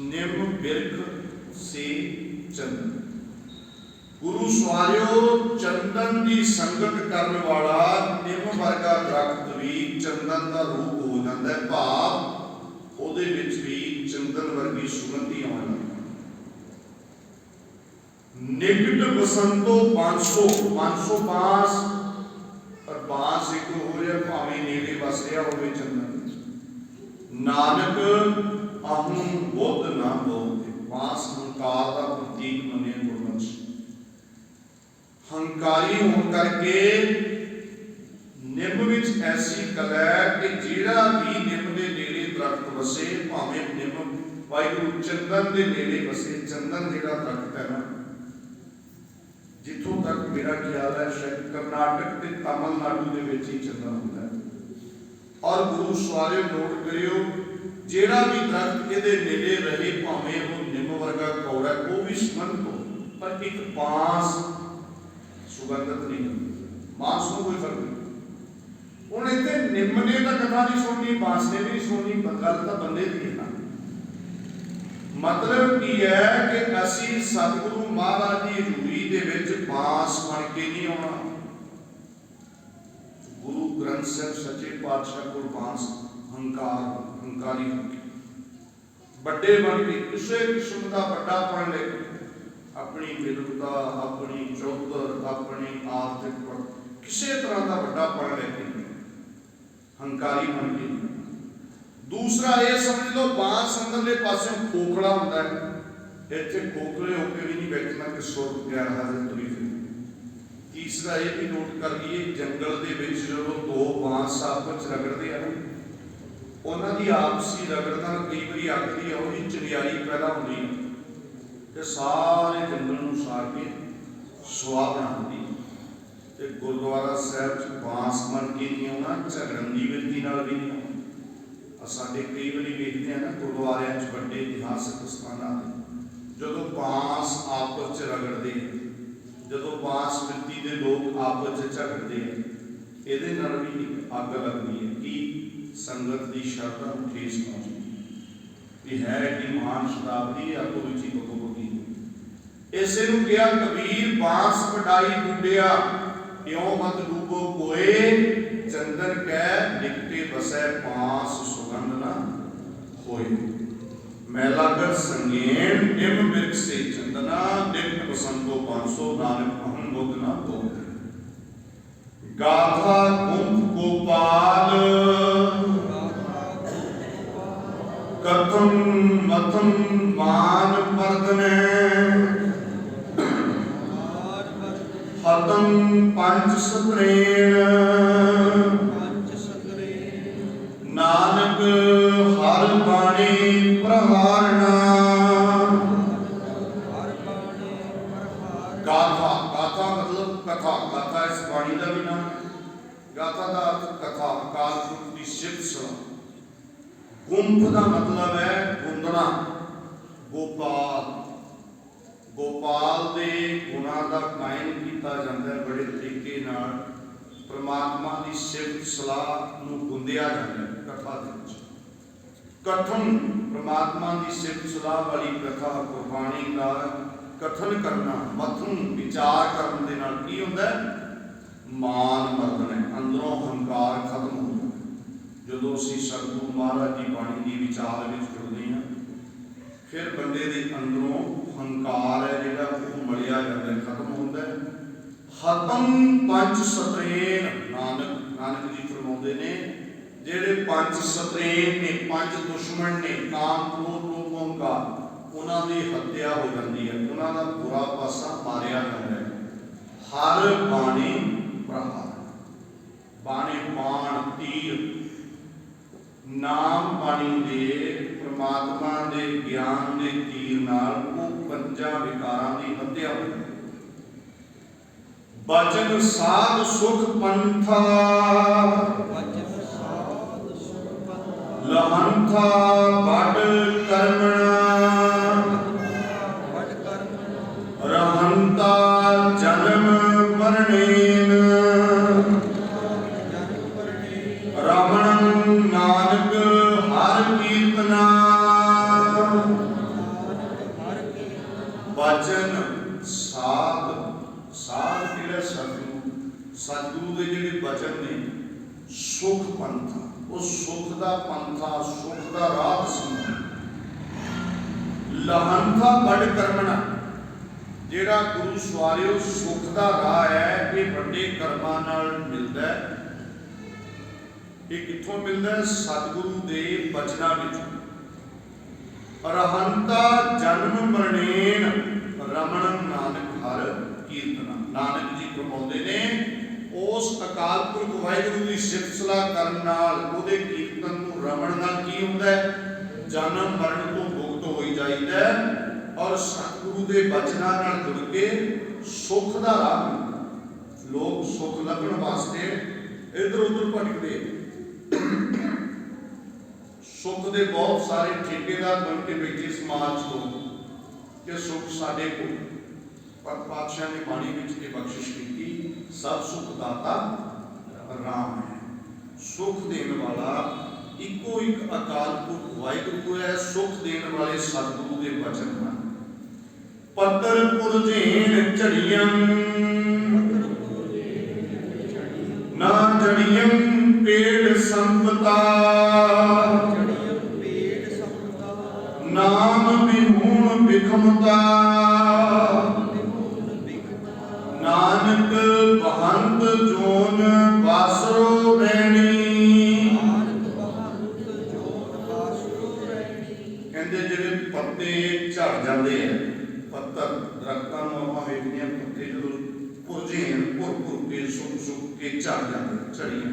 [SPEAKER 1] ਨਿੰਮ ਬਿਰਖ ਸੇ ਚੰਦਨ। ਗੁਰੂ ਸਵਾਰਿਓ ਚੰਦਨ ਦੀ ਸੰਗਤ ਕਰਨ ਵਾਲਾ ਨਿੰਮ ਵਰਗਾ ਦਰਖਤ ਵੀ ਚੰਦਨ ਦਾ ਰੂਪ ਹੋ ਜਾਂਦਾ ਹੈ, ਭਾਵ ਉਹਦੇ ਵਿੱਚ ਵੀ ਚੰਦਨ ਵਰਗੀ ਸੁਗੰਧੀ ਆਉਣ ਲੱਗੀ। ਨਿਕਟ ਬਸੰਤੋ ਬਾਂਸੋ, ਬਾਂਸੋ ਬਾਂਸ, ਪਰ ਬਾਂਸ ਇੱਕ ਹੋ ਰਿਹਾ ਭਾਵੇਂ ਨੇੜੇ ਵਸ ਰਿਹਾ ਹੋਵੇ ਚੰਦਨ। ਨਾਨਕ ਅਹੰ ਬੁੱਧ ਨਾ ਬੋਲਦੇ। ਬਾਂਸ ਹੰਕਾਰ ਦਾ ਪ੍ਰਤੀਕ ਮੰਨਿਆ ਗੁਰਮਤਿ। ਹੰਕਾਰੀ ਹੋਣ ਕਰਕੇ ਨਿੰਮ ਵਿੱਚ ਐਸੀ ਕਲਾ ਕਿ ਜਿਹੜਾ ਵੀ ਨਿੰਮ ਦੇ ਨੇੜੇ ਦਰਖਤ ਵਸੇ, ਭਾਵੇਂ ਨਿੰਮ ਵਾਹਿਗੁਰੂ ਚੰਦਨ ਦੇ ਨੇੜੇ ਵਸੇ। ਚੰਦਨ ਜਿਹੜਾ ਦਰਖਤ ਹੈ ਨਾ, ਜਿੱਥੋਂ ਤੱਕ ਮੇਰਾ ਖਿਆਲ ਹੈ ਸ਼ਾਇਦ ਕਰਨਾਟਕ ਤੇ ਤਾਮਿਲਨਾਡੂ ਦੇ ਵਿੱਚ ਹੀ ਚੰਦਨ ਹੁੰਦਾ ਹੈ। ਔਰ ਗੁਰੂ ਸਵਾਰਿਓ ਨੋਟ ਕਰਿਓ, ਜਿਹੜਾ ਵੀ ਦਰਖਤ ਇਹਦੇ ਨੇੜੇ ਰਹੇ, ਭਾਵੇਂ ਉਹ ਨਿੰਮ ਵਰਗਾ ਕੌੜਾ, ਉਹ ਵੀ ਸੁਗੰਧ ਹੋ, ਪਰ ਇੱਕ ਬਾਂਸ ਸੁਗੰਧਤ ਨਹੀਂ ਹੁੰਦੀ। ਬਾਂਸ ਨੂੰ ਕੋਈ ਫਰਕ ਨਹੀਂ। ਹੁਣ ਇੱਥੇ ਨਿੰਮ ਨੇ ਤਾਂ ਕਥਾ ਨਹੀਂ ਸੁਣਨੀ, ਬਾਂਸ ਨੇ ਵੀ ਨਹੀਂ ਸੁਣਨੀ, ਗੱਲ ਤਾਂ ਬੰਦੇ ਦੀ ਹੈ ਨਾ। ਮਤਲਬ ਕੀ ਹੈ ਕਿ ਅਸੀਂ ਸਤਿਗੁਰੂ ਮਹਾਰਾਜ ਦੀ ਹਜ਼ੂਰੀ ਦੇ ਵਿੱਚ ਬਾਂਸ ਬਣ ਕੇ ਨਹੀਂ ਆਉਣਾ। ਗੁਰੂ ਗ੍ਰੰਥ ਸਾਹਿਬ ਸੱਚੇ ਪਾਤਸ਼ਾਹ ਕੋਲ ਬਾਂਸ ਹੰਕਾਰੀ ਵੱਡੇ ਬਣ ਕੇ ਕਿਸੇ ਕਿਸਮ ਦਾ ਵੱਡਾ ਪੜ੍ਹ ਲੈ ਕੇ ਆਪਣੀ ਵਿਦਵਤਾ, ਆਪਣੀ ਚੌਧਰ, ਆਪਣੀ ਆਰਥਿਕ ਕਿਸੇ ਤਰ੍ਹਾਂ ਦਾ ਵੱਡਾ ਪੜ੍ਹ ਲੈ ਕੇ ਹੰਕਾਰੀ ਬਣ ਕੇ। ਦੂਸਰਾ ਇਹ ਸਮਝ ਲਓ ਬਾਂਸ ਅੰਦਰਲੇ ਪਾਸੇ ਖੋਖਲਾ ਹੁੰਦਾ ਹੈ, ਇੱਥੇ ਖੋਖਲੇ ਹੋ ਕੇ ਵੀ ਨਹੀਂ ਬੈਠਣਾ ਕਿ ਸੁਰ ਪਿਆਰ ਹਾਜ਼ਰ ਤੁਰੀ ਫਿਰੇ। ਤੀਸਰਾ ਇਹ ਵੀ ਨੋਟ ਕਰ ਲਈਏ, ਜੰਗਲ ਦੇ ਵਿੱਚ ਜਦੋਂ ਦੋ ਬਾਂਸ ਆਪਸ ਚ ਰਗੜਦੇ ਆ ਨਾ, ਉਹਨਾਂ ਦੀ ਆਪਸੀ ਰਗੜ ਨਾਲ ਕਈ ਵਾਰੀ ਅੱਗ ਦੀ ਉਹਦੀ ਚਿੰਗਾਰੀ ਪੈਦਾ ਹੁੰਦੀ ਹੈ ਤੇ ਸਾਰੇ ਜੰਗਲ ਨੂੰ ਸਾੜ ਕੇ ਸੁਆਹ ਬਣਾ ਦਿੰਦੀ। ਤੇ ਗੁਰਦੁਆਰਾ ਸਾਹਿਬ ਚ ਬਾਂਸ ਬਣ ਕੇ ਨਹੀਂ ਆਉਣਾ, ਝਗੜਨ ਦੀ ਵਿਰਤੀ ਨਾਲ ਵੀ ਨਹੀਂ ਆਉਣਾ। ਸਾਡੇ ਕਈ ਵਾਰੀ ਵੇਖਦੇ ਆ ਨਾ ਗੁਰਦੁਆਰਿਆਂ ਚ ਵੱਡੇ ਇਤਿਹਾਸਕ ਸਥਾਨਾਂ ਤੇ ਜਦੋਂ ਬਾਂਸ ਆਪਸ ਚ ਰਗੜਦੇ, ਜਦੋਂ ਬਾਂਸ ਮਿੱਟੀ ਦੇ ਲੋਕ ਆਪਸ ਚ ਝਗੜਦੇ ਆ, ਇਹਦੇ ਨਾਲ ਵੀ ਅੱਗ ਲੱਗਦੀ ਹੈ। ਕੀ ਸੰਗਤ ਦੀ ਸ਼ਰਧਾ ਨੂੰ ਠੇਸ ਪਹੁੰਚਦੀ ਇਹ ਹੈ ਕਿ ਮਹਾਨ ਸ਼ਤਾਬਦੀ ਆਪੋ ਵਿੱਚ ਹੀ ਬਗੋਬਗੀ। ਇਸੇ ਨੂੰ ਕਿਹਾ ਕਬੀਰ ਬਾਂਸ ਵਡਾਈ ਡੁੱਡਿਆ, ਇਉਂ ਮਤ ਡੂਬੋ ਕੋਏ, ਚੰਦਨ ਕੈ ਨਿਕਟੇ ਵਸੈ ਬਾਂਸ ਸੁਗੰਧ ਨਾ ਹੋਏ। ਮੈਲਾ ਕਰ ਸੰਗੇਣ ਨਿਮ ਬਿਰਖ ਸੇ ਚੰਦਨਾ, ਨਿਕਟ ਬਸੰਤੋ 500 ਨਾਨਕ ਅਹੰ ਬੁੱਧ ਨਾ ਤੋ। ਗਾਥਾ ਗੁੰਫ ਗੋਪਾਲ ਕਥਮ ਮਥਮ ਮਾਨ ਪਰਦਨੇ, ਹਤਮ ਪੰਚ ਸਤਰੇਣ, ਨਾਨਕ ਹਰ ਬਾਣੀ ਪ੍ਰਹਾਰਣਾ। ਗਾਥਾ ਮਤਲਬ ਕਥਾ, ਗਾਥਾ ਇਸ ਬਾਣੀ ਦਾ ਵੀ ਨਾਮ। ਗਾਥਾ ਦਾ ਅਰਥ ਕਥਾ, ਅਕਾਲ ਪੁਰਖ ਦੀ ਸਿਫਤ ਸਲਾਹ। ਗੁੰਫ ਦਾ ਮਤਲਬ ਹੈ ਗੁੰਦਣਾ। ਗੋਪਾਲ ਦੇ ਗੁਣਾਂ ਦਾ ਗਾਇਨ ਕੀਤਾ ਜਾਂਦਾ ਹੈ ਬੜੇ ਤਰੀਕੇ ਨਾਲ। ਪ੍ਰਮਾਤਮਾ ਦੀ ਸਿਫਤ ਸਲਾਹ ਨੂੰ ਗੁੰਦਿਆ ਜਾਂਦਾ ਹੈ ਕਥਾ ਦੇ ਵਿੱਚ। ਕਥਨ ਪ੍ਰਮਾਤਮਾ ਦੀ ਸਿਫਤ ਸਲਾਹ ਵਾਲੀ ਕਥਾ, ਗੁਰਬਾਣੀ ਦਾ ਕਥਨ ਕਰਨਾ। ਮਥਨ ਵਿਚਾਰ ਕਰਨ ਦੇ ਨਾਲ ਕੀ ਹੁੰਦਾ ਹੈ? ਮਾਨ ਮਰਦਨ ਹੈ, ਅੰਦਰੋਂ ਹੰਕਾਰ ਖਤਮ ਹੋ ਜਾਂਦਾ। ਜਦੋਂ ਅਸੀਂ ਸਤਿਗੁਰੂ ਮਹਾਰਾਜ ਦੀ ਬਾਣੀ ਦੀ ਵਿਚਾਰ ਵਿੱਚ ਜੁੜਦੇ ਹਾਂ, ਫਿਰ ਬੰਦੇ ਦੇ ਅੰਦਰੋਂ ਹੰਕਾਰ ਹੈ ਜਿਹੜਾ ਉਹ ਮਲਿਆ ਜਾਂਦਾ, ਖਤਮ ਹੁੰਦਾ ਹੈ। ਹਤਮ ਪੰਜ ਸਤਰੇਣ, ਨਾਨਕ ਜੀ ਫਰਮਾਉਂਦੇ ਨੇ ਜਿਹੜੇ ਪੰਜ ਸਤਰੇਣ ਨੇ, ਪੰਜ ਦੁਸ਼ਮਣ ਨੇ, ਕਾਮ ਕ੍ਰੋਧ ਲੋਭ ਅਹੰਕਾਰ, ਉਹਨਾਂ ਦੀ ਹੱਤਿਆ ਹੋ ਜਾਂਦੀ ਹੈ, ਉਹਨਾਂ ਦਾ ਬੁਰਾ ਪਾਸਾ ਮਾਰਿਆ ਜਾਂਦਾ ਹੈ। ਹਰ ਬਾਣੀ ਪ੍ਰਹਾਰ, ਬਾਣੀ ਬਾਣ ਤੀਰ, ਨਾਮ ਬਾਣੀ ਦੇ ਪ੍ਰਮਾਤਮਾ ਦੇ ਗਿਆਨ ਦੇ ਤੀਰ ਨਾਲ ਉਹ ਪੰਜਾਂ ਵਿਕਾਰਾਂ ਦੀ ਹੱਤਿਆ ਹੋ ਜਾਂਦੀ। ਬਚਨ ਸਾਧ ਸੁਖ ਪੰਥਾ, ਲਹੰਥਾ ਵੱਡ ਕਰਮਣਾ, ਰਹੰਤਾ ਜਨਮ ਮਰਣੇਨ, ਰਮਣ ਨਾਨਕ ਹਰ ਕੀਰਤਨਾ। ਬਚਨ ਸਾਧ ਕਿਹੜਾ? ਸਤਿਗੁਰੂ ਦੇ ਜਿਹੜੇ ਬਚਨ ਨੇ, ਸੁਖ ਪੰਥਾ, ਉਹ ਸੁਖ ਦਾ ਪੰਥਾ, ਸੁਖ ਦਾ ਰਾਹ ਦੱਸਣਾ। ਲਹੰਥਾ ਵੱਡ ਕਰਮਣਾ, ਜਿਹੜਾ ਗੁਰੂ ਸਵਾਰਿਓ ਸੁਖ ਦਾ ਰਾਹ ਹੈ, ਇਹ ਵੱਡੇ ਕਰਮਾਂ ਨਾਲ ਮਿਲਦਾ ਹੈ। ਇਹ ਕਿੱਥੋਂ ਮਿਲਦਾ ਹੈ? ਸਤਿਗੁਰੂ ਦੇ ਬਚਨਾਂ ਵਿੱਚ। ਰਹੰਤਾ ਜਨਮ ਮਰਣੇਨ, ਰਮਣ ਨਾਨਕ ਹਰ ਕੀਰਤਨਾ। ਨਾਨਕ ਜੀ ਫਰਮਾਉਂਦੇ ਨੇ ਉਸ ਅਕਾਲ ਪੁਰਖ ਵਾਹਿਗੁਰੂ ਦੀ ਸਿਫਤ ਸਲਾਹ ਕਰਨ ਨਾਲ, ਉਹਦੇ ਕੀਰਤਨ ਨੂੰ ਰਮਣ ਨਾਲ ਕੀ ਹੁੰਦਾ ਹੈ? ਜਨਮ ਮਰਨ ਤੋਂ ਮੁਕਤ ਹੋਈ ਜਾਈਦਾ ਔਰ ਸਤਿਗੁਰੂ ਦੇ ਬਚਨਾਂ ਨਾਲ ਜੁੜ ਕੇ ਸੁਖ ਦਾ ਰਾਹ ਮਿਲਦਾ। ਲੋਕ ਸੁਖ ਲੱਭਣ ਵਾਸਤੇ ਇੱਧਰ ਉੱਧਰ ਭਟਕਦੇ, ਸੁਖ ਦੇ ਬਹੁਤ ਸਾਰੇ ਠੇਕੇਦਾਰ ਬਣ ਕੇ ਬੈਠੇ ਸਮਾਜ ਤੋਂ ਕਿ ਸੁਖ ਸਾਡੇ ਕੋਲ। ਪਰ ਪਾਤਸ਼ਾਹ ਨੇ ਬਾਣੀ ਵਿੱਚ ਇਹ ਬਖਸ਼ਿਸ਼ ਕੀਤੀ, ਸਭ ਸੁਖ ਦਾਤਾ ਰਾਮ ਹੈ। सुख देने वाला इको एक अकाल पुरख वाहिगुरु है। सुख देने वाले सतगुरु के वचन हैं। पत्तर पुरजेन झड़ियं ना जड़ियं पेड़ संपता, नाम विहूण बिखमता, नानक बहंत जोन बासरो बैणी। कहते जिहड़े पत्ते झड़ जाते हैं, पत्तर दरख्तां नूं आपां वेखदे हां, पत्ते जदों पुरजेन भुर भुर के सुक सुक के झड़ जाते, झड़ियां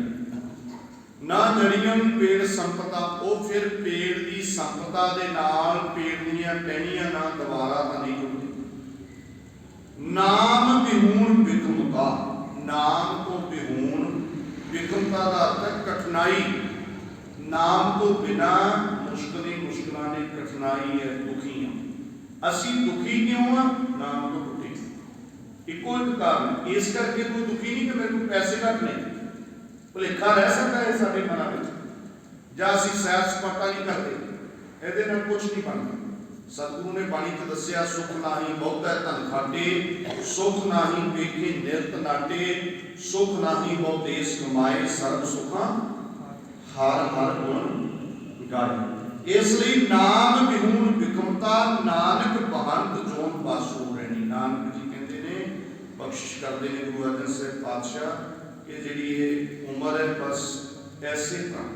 [SPEAKER 1] ना जड़ियं पेड़ संपदा, वो फिर पेड़ की संपदा दे नाल पेड़ दीयां टहनियां ना दोबारा तां नहीं जुड़दी। नाम विहूण बिखमता, नाम तो विहूण, बिखमता का अर्थ है कठिनाई। नाम तो बिना मुश्किल मुश्किलां ने कठिनाई है, दुखी हाँ। असी दुखी क्यों हाँ? नाम तो टुटे। इको एक कारण, इस करके कोई दुखी नहीं कि मेरे को पैसे घट ने, भुलेखा रह सकता है साडे मनां विच, जां असीं सैर सपाटा नहीं करते, इहदे नाल कुछ नहीं बनता। सतगुरु ने बाणी च दस्सिया, सुख नाहीं बहुतै धन खाटे, सुख नाहीं वेखे निरत नाटे, सुख नाहीं बहु देस कमाए, सर्ब सुखां हर हर गुण गाए। इसलिए नाम विहूण बिखमता, नानक बहंत जोन बासो रहनी। नानक जी कहते ने, बख्शिश करते हैं गुरु अर्जन साहिब पातशाह कि जिहड़ी ये उम्र है बस ऐसे तरह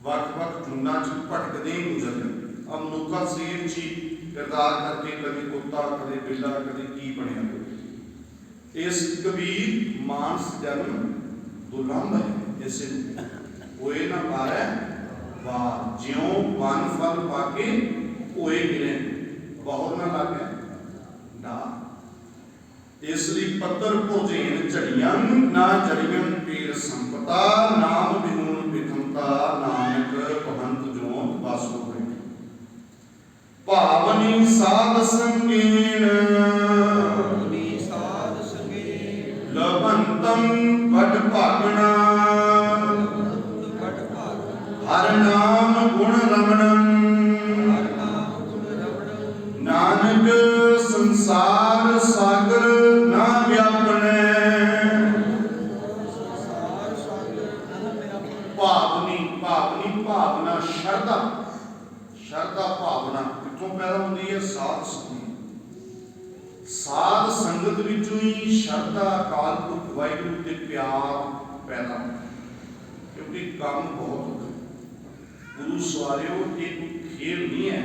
[SPEAKER 1] वक्-वक् जुन्ना च भटकदे ही गुजर जाए। अब मनुखा शरीर च किरदार करके कभी कुत्ता, कभी बिल्ला, कभी की बनया। इस कबीर मानस जन्म दुर्लभ है, इसे होए ना मारै वार, ज्यों वन फल पाके होए गिरे, बहुत ना लागे ना। इसलिए पत्तर पुरजेन झड़ियं ना जड़ियं पेड़ संपता, नाम विहूण बिखमता, नानक बहंत जोन बासो बैणी। भावनी साध संगेन लभंतम बट भागना, हर नाम गुण रमणम, नानक संसार सागर ना व्यापणै। भावनी, भावनी भावना, शरधा, शरधा भावना कितों पैदा होती है? साध संगत। साध संगत विचों ही शरधा अकाल पुरख वाहिगुरू ते प्यार पैदा होता, क्योंकि काम बहुत होता। गुरु सवारियो ये कोई खेल नहीं है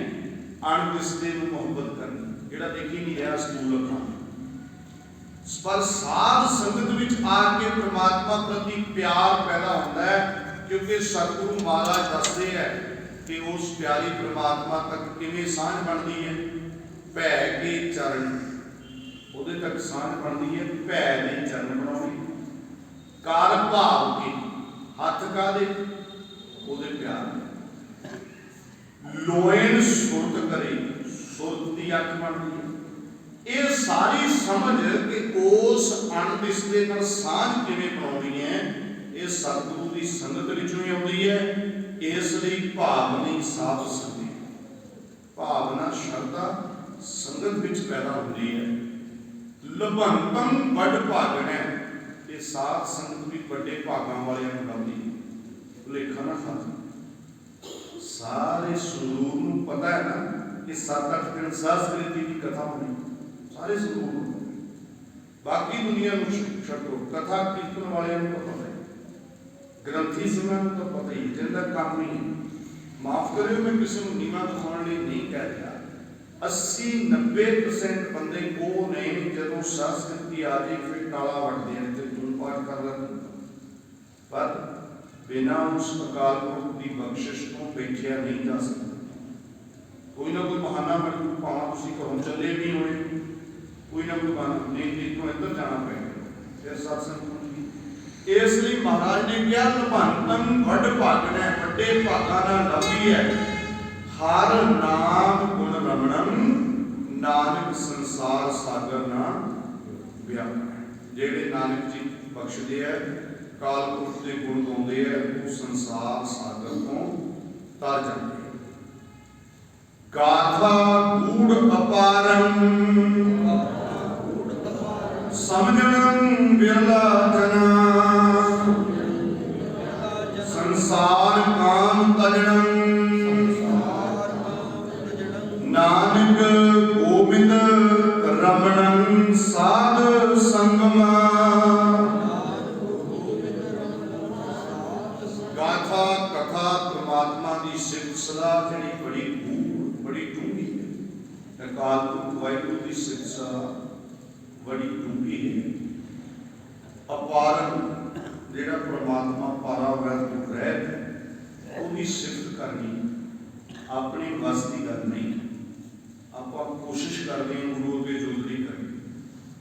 [SPEAKER 1] अणदिसदे नूं मुहब्बत करनी, जिहड़ा देखी नहीं रहा स्कूल अखां, पर साध संगत विच आके परमात्मा प्रति प्यार पैदा होता है। क्योंकि सतगुरु महाराज दसदे है कि उस प्यारी परमात्मा तक किवें सांझ बनती है। भै के चरण, उहदे तक सांझ बनती है, भै दे चरण बनाउणे, कार भाव के हथ कादे उहदे प्यार, लोएन सुरत करे, सुरत की अख बनती है। ये सारी समझ कि उस अणदिसदे नाल सांझ किवें बनाउणी है, ये सतगुरु की संगत विचों ही आउंदी है। इसलिए भावनी साध संगत, भावना शरधा संगत विच पैदा होती है। लभंतम बड़ भागणै, ये साध संगत भी बड़े भागां वालियां नूं लभदी है। भुलेखा ना खा, सारे स्वरूप नूं पता है ना कि 7-8 दिन संस्कृति की कथा होनी, सारे स्वरूप नूं। बाकी दुनिया नूं छड्डो, कथा कीर्तन वालियां नूं पता है, ग्रंथी समय तो पता ही, जिनका काम नहीं है। माफ करियो, मैं किसी को नीवा दिखाने लिए नहीं कह रहा। 80-90% बंदे वो नहीं जो संस्कृति आ जाए फिर टाला वटते हैं तो तू पाठ कर रहा, पर बिना उस अकाल पुरख की बख्शिश को वेख्या नहीं जा सकता। कोई ना कोई बहाना मिल, भावें तुसीं घरों चले भी होए, कोई ना कोई बहाना नहीं, इतों इधर जाना पेगा, फिर सत्संग। इसलिए महाराज ने कहा लभंतम वड भागणै, वड्डे भागां नाल लभदी है। हर नाम गुण रमणम, नानक संसार सागर ना व्यापणै। जेड़े नानक जी बख्शदे है ਅਕਾਲ ਪੁਰਖ ਦੇ ਗੁਣ ਗਾਉਂਦੇ ਆ, ਉਹ ਸੰਸਾਰ ਸਾਗਰ ਤੋਂ ਤਰ ਜਾਂਦੇ। ਗਾਥਾ ਗੂੜ ਅਪਾਰੰ ਸਮਝਣ ਬਿਰਲਾ ਜਨਾ, ਸੰਸਾਰ ਕਾਮ ਤਜਣੰ ਨਾਨਕ ਗੋਬਿੰਦ ਰਮਣੰ ਸਾਧ ਸੰਗਮਾ। ਗਾਥਾ ਕਥਾ ਪ੍ਰਮਾਤਮਾ ਦੀ ਸਿਫਤ ਸਲਾਹ ਜਿਹੜੀ ਬੜੀ ਬੜੀ ਡੂੰਘੀ ਹੈ। ਅਕਾਲ ਪੁਰਖ ਵਾਹਿਗੁਰੂ ਦੀ ਸਿਫਤ ਸਲਾਹ ਬੜੀ ਡੂੰਘੀ ਹੈ। ਅਪਾਰੰ ਜਿਹੜਾ ਪ੍ਰਮਾਤਮਾ ਪਾਰਾ ਵੈਦ ਰਹਿਤ ਹੈ, ਉਹਦੀ ਸਿਫਤ ਕਰਨੀ ਆਪਣੀ ਵਸ ਦੀ ਗੱਲ ਨਹੀਂ। ਆਪਾਂ ਕੋਸ਼ਿਸ਼ ਕਰਦੇ ਹਾਂ ਗੁਰੂ ਅੱਗੇ ਜੁਲਦੀ ਕਰਨੀ।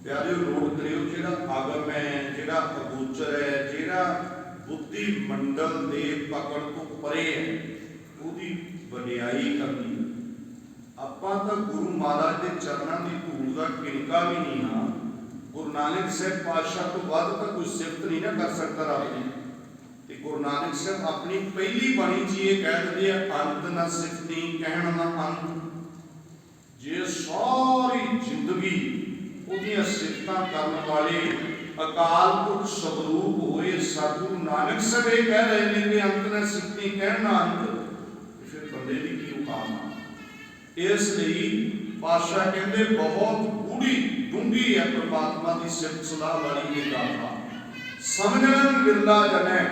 [SPEAKER 1] ਪਿਆਰਿਓ ਨੋਟ ਕਰਿਓ, ਜਿਹੜਾ ਆਗਮ ਹੈ, ਜਿਹੜਾ ਅਗੋਚਰ ਹੈ, ਜਿਹੜਾ ਬੁੱਧੀ ਮੰਡਲ ਦੇ ਪਕੜ ਤੋਂ ਪਰੇ ਹੈ, ਉਹਦੀ ਵਡਿਆਈ ਕਰਨੀ। ਆਪਾਂ ਤਾਂ ਗੁਰੂ ਮਹਾਰਾਜ ਦੇ ਚਰਨਾਂ ਦੀ ਧੂੜ ਦਾ ਕਿਣਕਾ ਵੀ ਨਹੀਂ ਹਾਂ। ਗੁਰੂ ਨਾਨਕ ਸਾਹਿਬ ਪਾਤਸ਼ਾਹ ਤੋਂ ਵੱਧ ਤਾਂ ਕੋਈ ਸਿਫਤ ਨਹੀਂ ਨਾ ਕਰ ਸਕਦਾ ਰੱਬ ਦੀ। ਤੇ ਗੁਰੂ ਨਾਨਕ ਸਾਹਿਬ ਆਪਣੀ ਪਹਿਲੀ ਬਾਣੀ 'ਚ ਇਹ ਕਹਿ ਦਿੰਦੇ ਆ, ਅੰਤ ਨਾ ਸਿਫਤੀ ਕਹਿਣ ਨਾ ਅੰਤ। ਜੇ ਸਾਰੀ ਜ਼ਿੰਦਗੀ ਉਹਦੀਆਂ ਸਿਫਤਾਂ ਕਰਨ ਵਾਲੇ ਅਕਾਲ ਪੁਰਖ ਸਵਰੂਪ ਹੋਏ ਸਤਿਗੁਰੂ ਨਾਨਕ ਸਾਹਿਬ ਇਹ ਕਹਿ ਰਹੇ ਨੇ ਕਿ ਅੰਤ ਨਾ ਸਿਫਤੀ ਕਹਿਣ ਨਾ ਅੰਤ, ਫਿਰ ਬੰਦੇ ਦੀ ਕੀ ਔਕਾਤ। ਇਸ ਲਈ ਪਾਤਸ਼ਾਹ ਕਹਿੰਦੇ ਬਹੁਤ ਗੂੜੀ ਡੂੰਘੀ ਹੈ ਪ੍ਰਮਾਤਮਾ ਦੀ ਸਿਫਤ ਸਲਾਹ ਵਾਲੀ ਇਹ ਗਾਥਾ। ਸਮਝਣ ਬਿਰਲਾ ਜਨੈ,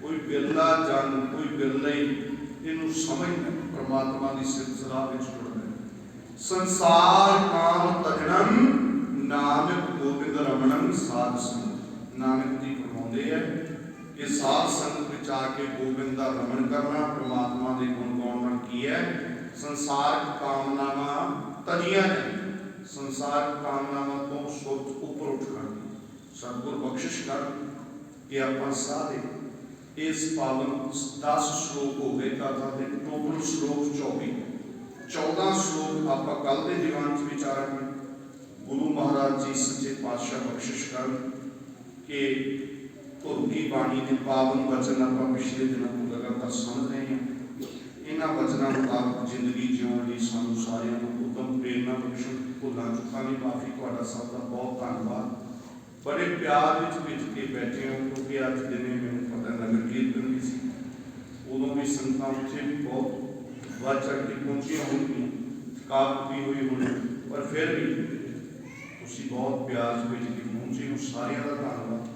[SPEAKER 1] ਕੋਈ ਬਿਰਲਾ ਜਨ, ਕੋਈ ਬਿਰਲਾ ਹੀ ਇਹਨੂੰ ਸਮਝਦਾ ਪ੍ਰਮਾਤਮਾ ਦੀ ਸਿਫਤ ਸਲਾਹ ਵਿੱਚ ਜੁੜਦਾ। ਸੰਸਾਰ ਕਾਮ ਤਜਣੰ ਨਾਨਕ ਗੋਬਿੰਦ ਰਮਣੰ ਸਾਧ ਸੰਗ। ਨਾਨਕ ਜੀ ਫਰਮਾਉਂਦੇ ਹੈ ਕਿ ਸਾਧ ਸੰਗਤ ਵਿੱਚ ਆ ਕੇ ਗੋਬਿੰਦ ਦਾ ਰਮਣ ਕਰਨਾ, ਪ੍ਰਮਾਤਮਾ ਦੇ ਗੁਣ ਗਾਉਣ ਨਾਲ ਕੀ ਹੈ, ਸੰਸਾਰ ਕਾਮਨਾਵਾਂ ਤਜੀਆਂ ਜਾਂਦੀਆਂ। ਸੰਸਾਰ ਕਾਮਨਾਵਾਂ ਤੋਂ ਸੁਰਤ ਉੱਪਰ ਉੱਠ ਕਰਦੀ। ਸਤਿਗੁਰ ਬਖਸ਼ਿਸ਼ ਕਰ ਕਿ ਆਪਾਂ ਸਾਰੇ ਇਸ ਪਾਵਨ 10 ਸ਼ਲੋਕ ਹੋ ਗਏ ਗਾਥਾ ਦੇ, ਟੋਟਲ ਸ਼ਲੋਕ 24। 14 ਸ਼ਲੋਕ ਆਪਾਂ ਕੱਲ ਦੇ ਦੀਵਾਨ 'ਚ ਵਿਚਾਰਾਂਗੇ। ਗੁਰੂ ਮਹਾਰਾਜ ਜੀ ਸੱਚੇ ਪਾਤਸ਼ਾਹ ਬਖਸ਼ਿਸ਼ ਕਰ ਕਿ ਧੁਰ ਦੀ ਬਾਣੀ ਦੇ ਪਾਵਨ ਵਚਨ ਆਪਾਂ ਪਿਛਲੇ ਦਿਨਾਂ ਤੋਂ ਲਗਾਤਾਰ ਸਮਝ ਰਹੇ ਹਾਂ। ਇਹਨਾਂ ਵਚਨਾਂ ਮੁਤਾਬਕ ਜ਼ਿੰਦਗੀ ਜਿਉਣ ਲਈ ਸਾਨੂੰ ਸਾਰਿਆਂ ਨੂੰ ਉਦਮ ਪ੍ਰੇਰਨਾ ਬਖਸ਼ਣ। ਭੁੱਲਾਂ ਚੁੱਕਾਂ ਦੀ ਮਾਫੀ। ਤੁਹਾਡਾ ਸਭ ਦਾ ਬਹੁਤ ਧੰਨਵਾਦ। ਬੜੇ ਪਿਆਰ ਵਿੱਚ ਭਿੱਜ ਕੇ ਬੈਠੇ ਹੋ, ਕਿਉਂਕਿ ਅੱਜ ਦਿਨੇ ਮੈਨੂੰ ਪਤਾ ਨਗਰ ਕੀਰਤਨ ਵੀ ਸੀ, ਉਦੋਂ ਵੀ ਸੰਗਤਾਂ ਉੱਥੇ ਵੀ ਬਹੁਤ ਵੱਧ ਚੜ੍ਹ ਕੇ ਪਹੁੰਚੀਆਂ ਹੋਣਗੀਆਂ, ਥਕਾਵਟ ਵੀ ਹੋਈ ਹੋਣੀ, ਪਰ ਫਿਰ ਵੀ ਤੁਸੀਂ ਬਹੁਤ ਪਿਆਰ ਵਿੱਚ ਭਿੱਜ ਕੇ ਪਹੁੰਚੇ ਹੋ। ਸਾਰਿਆਂ ਦਾ ਧੰਨਵਾਦ।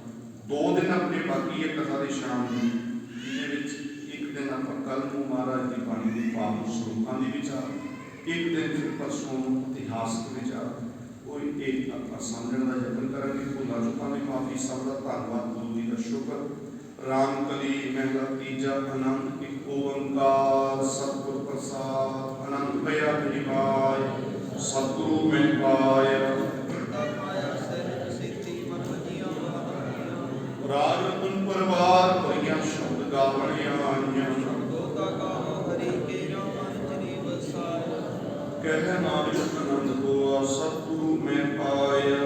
[SPEAKER 1] 2 ਦਿਨ ਆਪਣੇ ਬਾਕੀ ਹੈ ਕਥਾ ਦੀ ਸ਼ਾਮ ਨੂੰ, ਜਿਹਦੇ ਵਿੱਚ ਇੱਕ ਦਿਨ ਆਪਾਂ ਕੱਲ ਨੂੰ ਮਹਾਰਾਜ ਦੀ ਬਾਣੀ ਦੇ ਪਾਵਨ ਸਰੂਪਾਂ ਦੀ ਵਿਚਾਰ, ਇੱਕ ਦਿਨ ਫਿਰ ਪਰਸੋਂ ਨੂੰ ਇਤਿਹਾਸਕ ਵਿਚਾਰ, ਕੋਈ ਇੱਕ ਆਪਾਂ ਸਮਝਣ ਦਾ ਯਤਨ ਕਰਾਂਗੇ। ਭੁੱਲਾਂ ਚੁੱਕਾਂ ਦੀ ਮਾਫੀ। ਸਭ ਦਾ ਧੰਨਵਾਦ, ਗੁਰੂ ਜੀ ਦਾ ਸ਼ੁਕਰ। ਰਾਮ ਕਲੀ ਮਹਿਲਾ ਤੀਜਾ। ਅਨੰਦ ਇੱਕ ਓੰਕਾਰ ਸਤਿਗੁਰ ਪ੍ਰਸਾਦ। ਅਨੰਦ ਭਇਆ ਨਿਵਾਇ ਸਤਿਗੁਰੂ ਮੈਂ ਪਾਇਆ। ਰਾਜ ਰਤਨ ਪਰਿਵਾਰ ਭਈਆਂ ਸ਼ਬਦ ਗਾਵਣੀਆਂ ਆਈਆਂ। ਕਹਿ ਨਾਨਕ ਆਨੰਦ ਹੋਆ ਸਤਿਗੁਰੂ ਮੈਂ ਪਾਇਆ।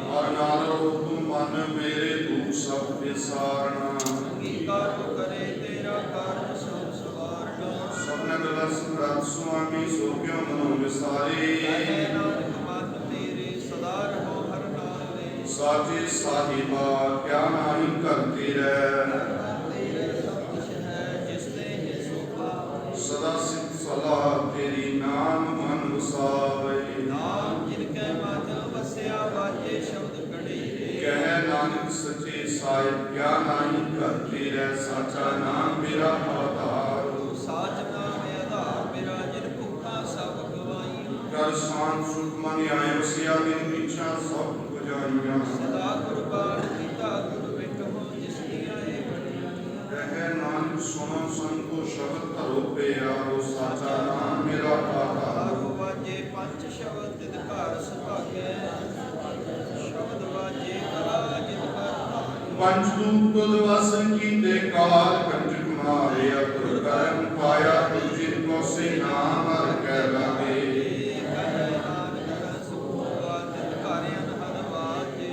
[SPEAKER 1] ਹਰ ਨਾਲ ਰਹੋ ਤੂੰ ਮਨ ਮੇਰੇ, ਤੂੰ ਸਭ ਵਿਸਾਰਨਾ। ਸਭਨਾ ਗਲਾ ਸਮਰੱਥ ਸੁਆਮੀ, ਸੋ ਕਿਉ ਮਨੋ ਵਿਸਾਰੇ। ਸਾਚੇ ਸਾਹਿਬਾ ਕਿਆ ਨਾਹੀ ਕਰਤੇ ਰਹਿ। ਸਦਾ ਸਿੱਧ ਸਲਾਹ ਤੇਰੀ, ਨਾਮ ਮਨ ਵਸਾਵੇ। ਨਾਮ ਜਿਨ ਕੈ ਮਨ ਵਸਿਆ, ਵਾਜੇ ਸ਼ਬਦ ਕੜੇ। ਕਹਿ ਨਾਨਕ ਸੱਚੇ ਸਾਹਿਬ ਕਿਆ ਨਾਹੀ ਕਰਤੇ ਰਹਿ। ਸਾਚਾ ਨਾਮ ਮੇਰਾ ਆਧਾਰ, ਸਾਚ ਨਾਮ ਆਧਾਰ ਮੇਰਾ। ਜਿਨ ਭੁੱਖਾਂ ਸਭ ਗਵਾਈਆਂ, ਕਰ ਸ਼ਾਂਤ ਸੁਖ ਮਨ ਆਏ ਵਸਿਆ। ਦਿਨ ਪਿਛਾ ਸਭ ਗੁਜਾਰੀਆਂ। ਸਦਾ ਕੁਰਬਾਨ ਕੀਤਾ ਗੁਰ ਬਿਟਹੁ, ਜਿਸ ਦੀਆਂ ਇਹ ਬੜੀਆਂ। ਕਹਿ ਨਾਨਕ ਸੁਣੋ ਸੰਤੋ ਸ਼ਬਦ ਧਰੋ ਪਿਆਰੋ। ਸਾਚਾ ਨਾਮ ਮੇਰਾ ਆਧਾਰ, ਵਾਜੇ ਪੰਜ ਸ਼ਬਦ ਤਿਤ ਘਰ ਸੁਭਾਗੈ। ਸ਼ਬਦ ਵਾਜੇ ਕਲਾ ਜਿਤ ਕਰ। ਪੰਜ ਦੂਤ ਤੁਧ ਵਸ ਕੀਤੇ ਕਾਲ, ਕੰਜਕ ਮਾਰਿਆ ਤੁਰ ਕਰਮ ਪਾਇਆ। ਤੁਝ ਜਿਤ ਕੋ ਸੇ ਨਾਮ ਹਰਿ ਕੈ ਲਾਗੇ। ਕਹਿ ਨਾਨਕ ਸੁਖ ਤਿਤ ਘਰ ਅਨਹਦ ਵਾਜੇ।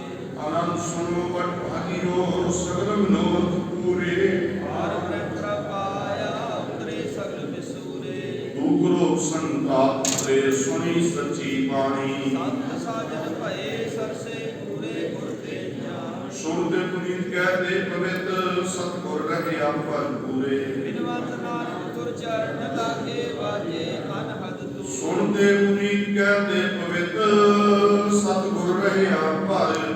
[SPEAKER 1] ਸਗਲ ਮਨੋਰਥ ਪੂਰੇ।
[SPEAKER 2] ਹਰ ਬ੍ਰਹਮ ਪ੍ਰਭ ਪਾਇਆ ਉਤਰੇ ਸਗਲ ਵਿਸੂਰੇ।
[SPEAKER 1] ਦੂਖਰੋ ਸੰਤਾਪ ਤੇ ਸੁਣੀ ਸੱਚੀ ਬਾਣੀ।
[SPEAKER 2] ਸੰਤ ਸਾਜਨ ਭਏ ਸਰਸੇ ਪੂਰੇ ਗੁਰ ਤੇ ਜਾਣ।
[SPEAKER 1] ਸੁਣਦੇ ਪੁਨੀਤ ਕਹਦੇ ਪਵਿੱਤ ਸਤਿਗੁਰ ਰਹਿਆ ਭਰਪੂਰੇ।
[SPEAKER 2] ਬਿਨਵੰਤ ਨਾਨਕ ਗੁਰ ਚਰਨ ਲਾਗੇ ਬਾਜੇ ਅਨਹਦ ਤੂੰ।
[SPEAKER 1] ਸੁਣਦੇ ਪੁਨੀਤ ਕਹਦੇ ਪਵਿੱਤ ਸਤਿਗੁਰ ਰਹਿਆ ਭਰਪੂਰੇ।